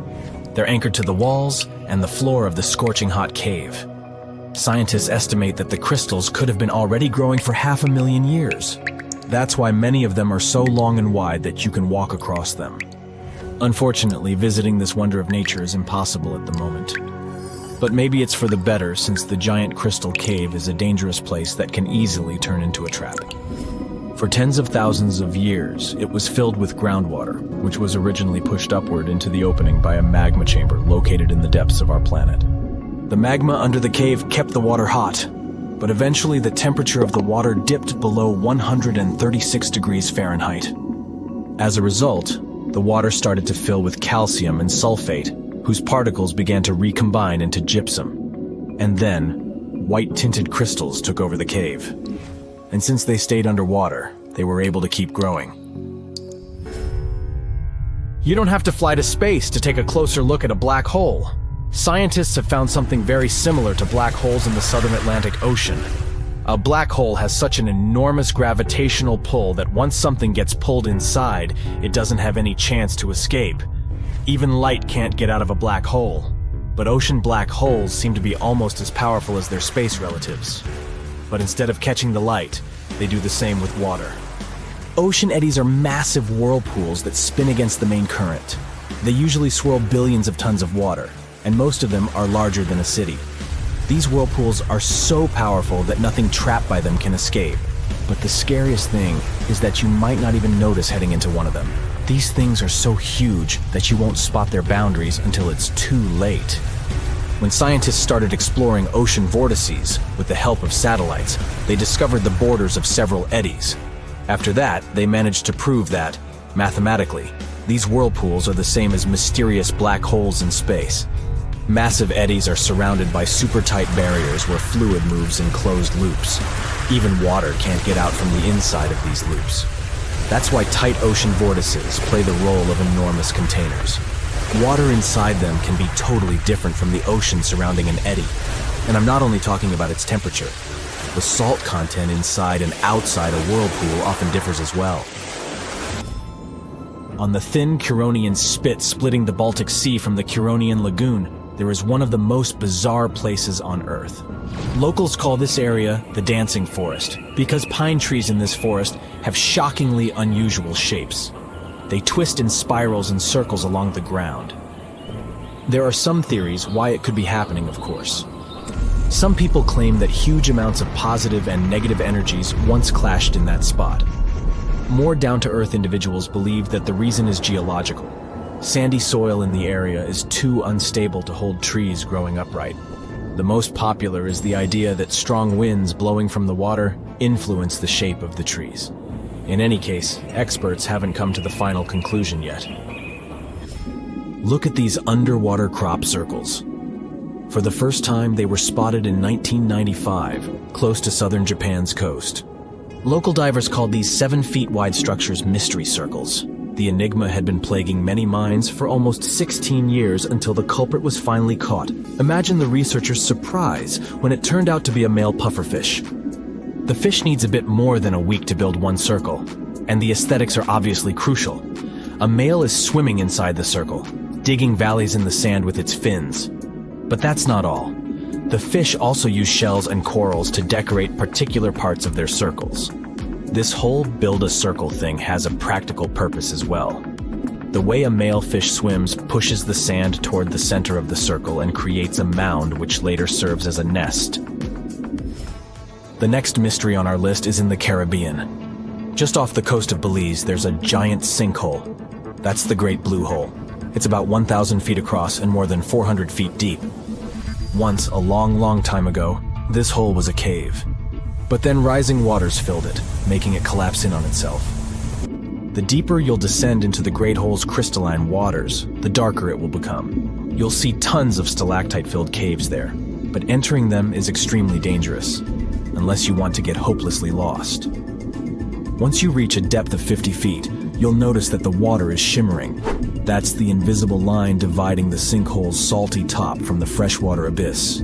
They're anchored to the walls and the floor of the scorching hot cave. Scientists estimate that the crystals could have been already growing for 500,000 years. That's why many of them are so long and wide that you can walk across them. Unfortunately, visiting this wonder of nature is impossible at the moment. But maybe it's for the better, since the Giant Crystal Cave is a dangerous place that can easily turn into a trap. For tens of thousands of years, it was filled with groundwater, which was originally pushed upward into the opening by a magma chamber located in the depths of our planet. The magma under the cave kept the water hot, but eventually the temperature of the water dipped below 136 degrees Fahrenheit. As a result, the water started to fill with calcium and sulfate, whose particles began to recombine into gypsum. And then, white-tinted crystals took over the cave. And since they stayed underwater, they were able to keep growing. You don't have to fly to space to take a closer look at a black hole. Scientists have found something very similar to black holes in the southern Atlantic Ocean. A black hole has such an enormous gravitational pull that once something gets pulled inside, it doesn't have any chance to escape. Even light can't get out of a black hole. But ocean black holes seem to be almost as powerful as their space relatives. But instead of catching the light, they do the same with water. Ocean eddies are massive whirlpools that spin against the main current. They usually swirl billions of tons of water, and most of them are larger than a city. These whirlpools are so powerful that nothing trapped by them can escape. But the scariest thing is that you might not even notice heading into one of them. These things are so huge that you won't spot their boundaries until it's too late. When scientists started exploring ocean vortices with the help of satellites, they discovered the borders of several eddies. After that, they managed to prove that, mathematically, these whirlpools are the same as mysterious black holes in space. Massive eddies are surrounded by super tight barriers where fluid moves in closed loops. Even water can't get out from the inside of these loops. That's why tight ocean vortices play the role of enormous containers. Water inside them can be totally different from the ocean surrounding an eddy. And I'm not only talking about its temperature. The salt content inside and outside a whirlpool often differs as well. On the thin Curonian spit splitting the Baltic Sea from the Curonian Lagoon, there is one of the most bizarre places on Earth. Locals call this area the Dancing Forest because pine trees in this forest have shockingly unusual shapes. They twist in spirals and circles along the ground. There are some theories why it could be happening, of course. Some people claim that huge amounts of positive and negative energies once clashed in that spot. More down-to-earth individuals believe that the reason is geological. Sandy soil in the area is too unstable to hold trees growing upright. The most popular is the idea that strong winds blowing from the water influence the shape of the trees. In any case, experts haven't come to the final conclusion yet. Look at these underwater crop circles. For the first time, they were spotted in 1995, close to southern Japan's coast. Local divers called these 7-feet-wide structures mystery circles. The enigma had been plaguing many minds for almost 16 years until the culprit was finally caught. Imagine the researchers' surprise when it turned out to be a male pufferfish. The fish needs a bit more than a week to build one circle, and the aesthetics are obviously crucial. A male is swimming inside the circle, digging valleys in the sand with its fins. But that's not all. The fish also use shells and corals to decorate particular parts of their circles. This whole build-a-circle thing has a practical purpose as well. The way a male fish swims pushes the sand toward the center of the circle and creates a mound which later serves as a nest. The next mystery on our list is in the Caribbean. Just off the coast of Belize, there's a giant sinkhole. That's the Great Blue Hole. It's about 1,000 feet across and more than 400 feet deep. Once, a long time ago, this hole was a cave. But then rising waters filled it, making it collapse in on itself. The deeper you'll descend into the Great Hole's crystalline waters, the darker it will become. You'll see tons of stalactite-filled caves there, but entering them is extremely dangerous, unless you want to get hopelessly lost. Once you reach a depth of 50 feet, you'll notice that the water is shimmering. That's the invisible line dividing the sinkhole's salty top from the freshwater abyss.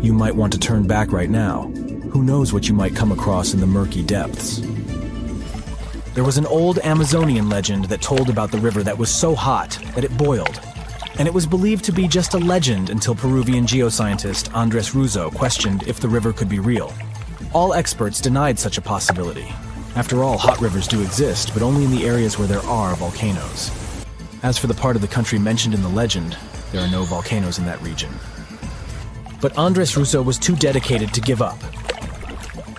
You might want to turn back right now. Who knows what you might come across in the murky depths? There was an old Amazonian legend that told about the river that was so hot that it boiled. And it was believed to be just a legend until Peruvian geoscientist Andrés Russo questioned if the river could be real. All experts denied such a possibility. After all, hot rivers do exist, but only in the areas where there are volcanoes. As for the part of the country mentioned in the legend, there are no volcanoes in that region. But Andrés Russo was too dedicated to give up.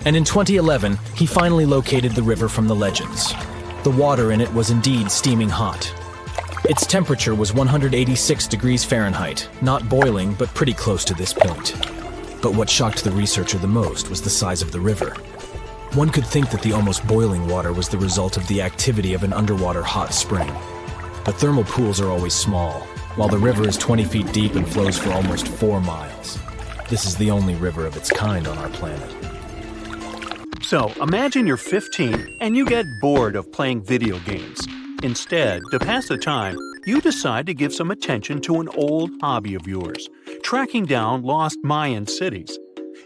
And in 2011, he finally located the river from the legends. The water in it was indeed steaming hot. Its temperature was 186 degrees Fahrenheit, not boiling, but pretty close to this point. But what shocked the researcher the most was the size of the river. One could think that the almost boiling water was the result of the activity of an underwater hot spring. But thermal pools are always small, while the river is 20 feet deep and flows for almost 4 miles. This is the only river of its kind on our planet. So, imagine you're 15 and you get bored of playing video games. Instead, to pass the time, you decide to give some attention to an old hobby of yours, tracking down lost Mayan cities.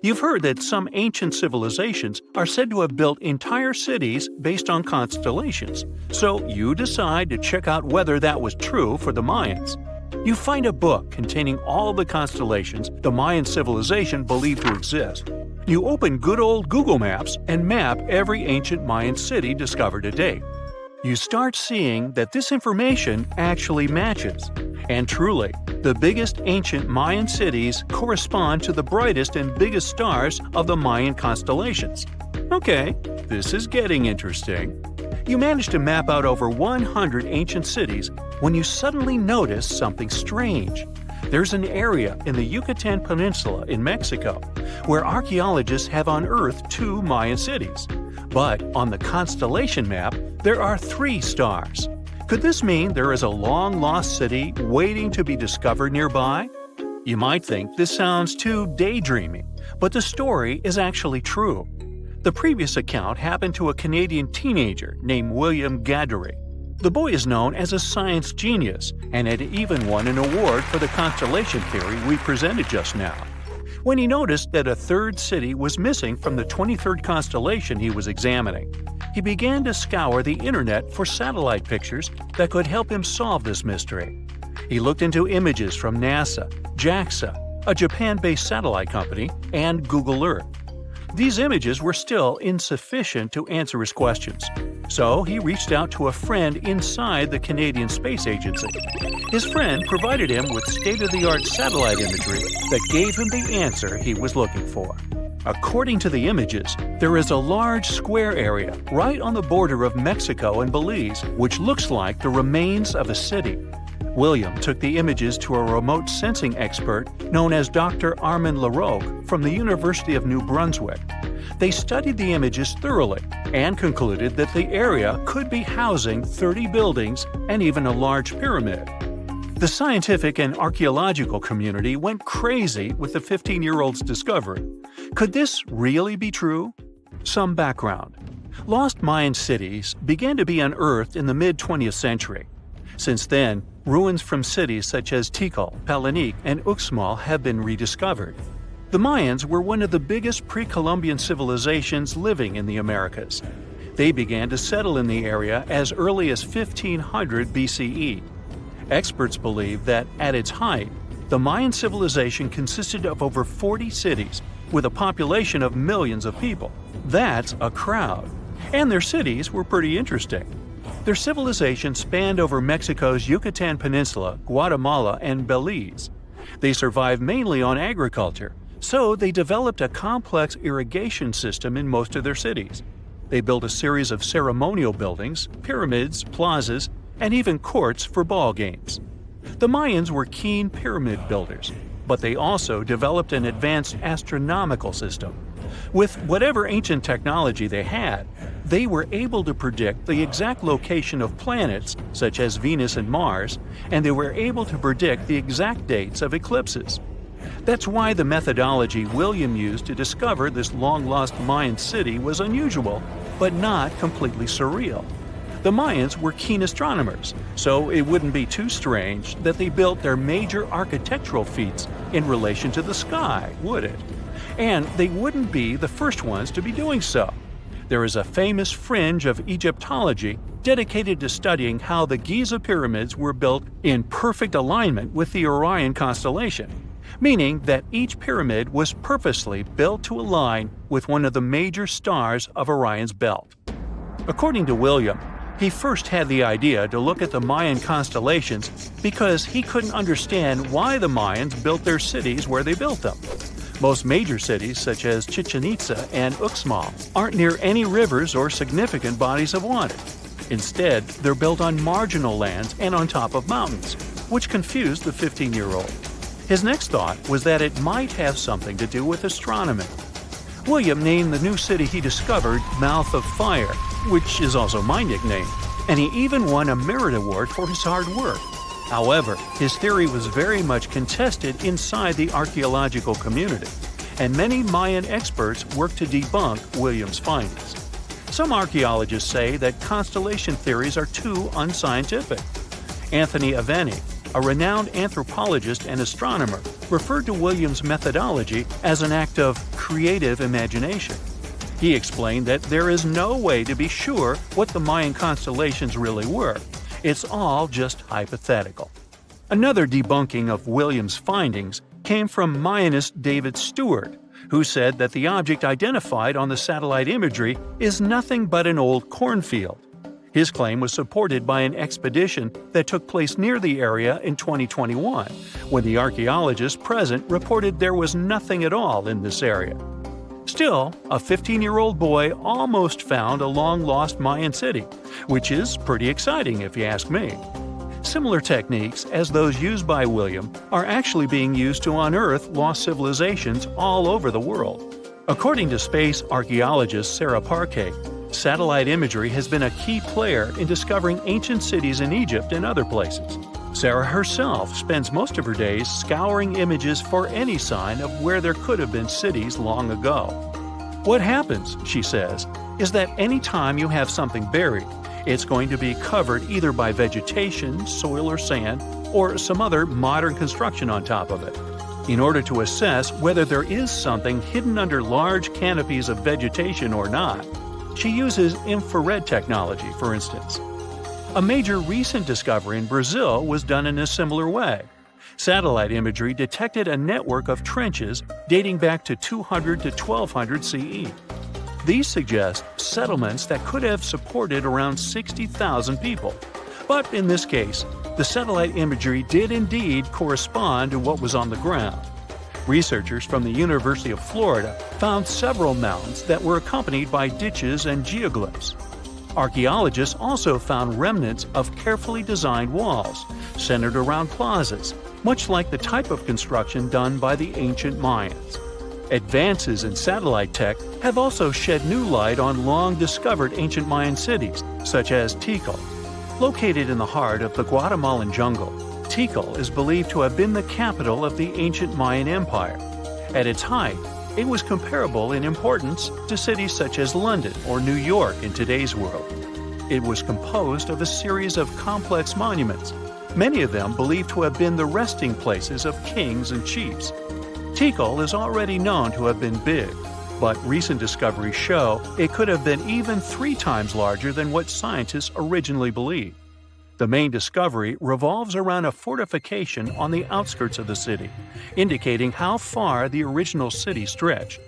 You've heard that some ancient civilizations are said to have built entire cities based on constellations, so you decide to check out whether that was true for the Mayans. You find a book containing all the constellations the Mayan civilization believed to exist. You open good old Google Maps and map every ancient Mayan city discovered to date. You start seeing that this information actually matches. And truly, the biggest ancient Mayan cities correspond to the brightest and biggest stars of the Mayan constellations. Okay, this is getting interesting. You manage to map out over 100 ancient cities when you suddenly notice something strange. There's an area in the Yucatan Peninsula in Mexico where archaeologists have unearthed 2 Mayan cities. But on the constellation map, there are 3 stars. Could this mean there is a long-lost city waiting to be discovered nearby? You might think this sounds too daydreaming, but the story is actually true. The previous account happened to a Canadian teenager named William Gaddery. The boy is known as a science genius and had even won an award for the constellation theory we presented just now. When he noticed that a 3rd city was missing from the 23rd constellation he was examining, he began to scour the internet for satellite pictures that could help him solve this mystery. He looked into images from NASA, JAXA, a Japan-based satellite company, and Google Earth. These images were still insufficient to answer his questions, so he reached out to a friend inside the Canadian Space Agency. His friend provided him with state-of-the-art satellite imagery that gave him the answer he was looking for. According to the images, there is a large square area right on the border of Mexico and Belize, which looks like the remains of a city. William took the images to a remote sensing expert known as Dr. Armand Laroque from the University of New Brunswick. They studied the images thoroughly and concluded that the area could be housing 30 buildings and even a large pyramid. The scientific and archaeological community went crazy with the 15-year-old's discovery. Could this really be true? Some background. Lost Mayan cities began to be unearthed in the mid-20th century. Since then, ruins from cities such as Tikal, Palenque, and Uxmal have been rediscovered. The Mayans were one of the biggest pre-Columbian civilizations living in the Americas. They began to settle in the area as early as 1500 BCE. Experts believe that, at its height, the Mayan civilization consisted of over 40 cities, with a population of millions of people. That's a crowd. And their cities were pretty interesting. Their civilization spanned over Mexico's Yucatan Peninsula, Guatemala, and Belize. They survived mainly on agriculture, so they developed a complex irrigation system in most of their cities. They built a series of ceremonial buildings, pyramids, plazas, and even courts for ball games. The Mayans were keen pyramid builders, but they also developed an advanced astronomical system. With whatever ancient technology they had, they were able to predict the exact location of planets, such as Venus and Mars, and they were able to predict the exact dates of eclipses. That's why the methodology William used to discover this long-lost Mayan city was unusual, but not completely surreal. The Mayans were keen astronomers, so it wouldn't be too strange that they built their major architectural feats in relation to the sky, would it? And they wouldn't be the first ones to be doing so. There is a famous fringe of Egyptology dedicated to studying how the Giza pyramids were built in perfect alignment with the Orion constellation, meaning that each pyramid was purposely built to align with one of the major stars of Orion's belt. According to William, he first had the idea to look at the Mayan constellations because he couldn't understand why the Mayans built their cities where they built them. Most major cities, such as Chichen Itza and Uxmal, aren't near any rivers or significant bodies of water. Instead, they're built on marginal lands and on top of mountains, which confused the 15-year-old. His next thought was that it might have something to do with astronomy. William named the new city he discovered Mouth of Fire, which is also my nickname, and he even won a merit award for his hard work. However, his theory was very much contested inside the archaeological community, and many Mayan experts worked to debunk William's findings. Some archaeologists say that constellation theories are too unscientific. Anthony Aveni, a renowned anthropologist and astronomer, referred to William's methodology as an act of creative imagination. He explained that there is no way to be sure what the Mayan constellations really were. It's all just hypothetical. Another debunking of William's findings came from Mayanist David Stewart, who said that the object identified on the satellite imagery is nothing but an old cornfield. His claim was supported by an expedition that took place near the area in 2021, when the archaeologists present reported there was nothing at all in this area. Still, a 15-year-old boy almost found a long-lost Mayan city, which is pretty exciting if you ask me. Similar techniques as those used by William are actually being used to unearth lost civilizations all over the world. According to space archaeologist Sarah Parquet, satellite imagery has been a key player in discovering ancient cities in Egypt and other places. Sarah herself spends most of her days scouring images for any sign of where there could have been cities long ago. What happens, she says, is that any time you have something buried, it's going to be covered either by vegetation, soil or sand, or some other modern construction on top of it. In order to assess whether there is something hidden under large canopies of vegetation or not, she uses infrared technology, for instance. A major recent discovery in Brazil was done in a similar way. Satellite imagery detected a network of trenches dating back to 200 to 1200 CE. These suggest settlements that could have supported around 60,000 people. But in this case, the satellite imagery did indeed correspond to what was on the ground. Researchers from the University of Florida found several mountains that were accompanied by ditches and geoglyphs. Archaeologists also found remnants of carefully designed walls, centered around plazas, much like the type of construction done by the ancient Mayans. Advances in satellite tech have also shed new light on long-discovered ancient Mayan cities, such as Tikal. Located in the heart of the Guatemalan jungle, Tikal is believed to have been the capital of the ancient Mayan Empire. At its height, it was comparable in importance to cities such as London or New York in today's world. It was composed of a series of complex monuments, many of them believed to have been the resting places of kings and chiefs. Tikal is already known to have been big, but recent discoveries show it could have been even 3 times larger than what scientists originally believed. The main discovery revolves around a fortification on the outskirts of the city, indicating how far the original city stretched.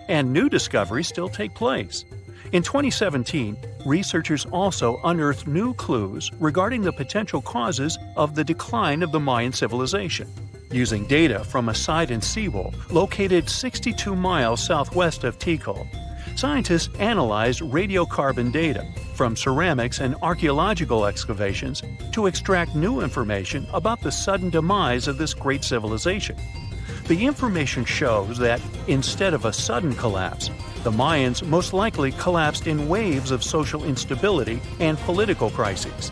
And new discoveries still take place. In 2017, researchers also unearthed new clues regarding the potential causes of the decline of the Mayan civilization. Using data from a site in Cebu, located 62 miles southwest of Tikal, scientists analyzed radiocarbon data from ceramics and archaeological excavations to extract new information about the sudden demise of this great civilization. The information shows that, instead of a sudden collapse, the Mayans most likely collapsed in waves of social instability and political crises.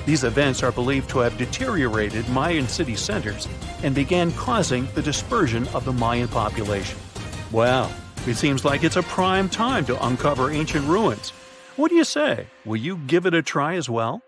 These events are believed to have deteriorated Mayan city centers and began causing the dispersion of the Mayan population. Well, it seems like it's a prime time to uncover ancient ruins. What do you say? Will you give it a try as well?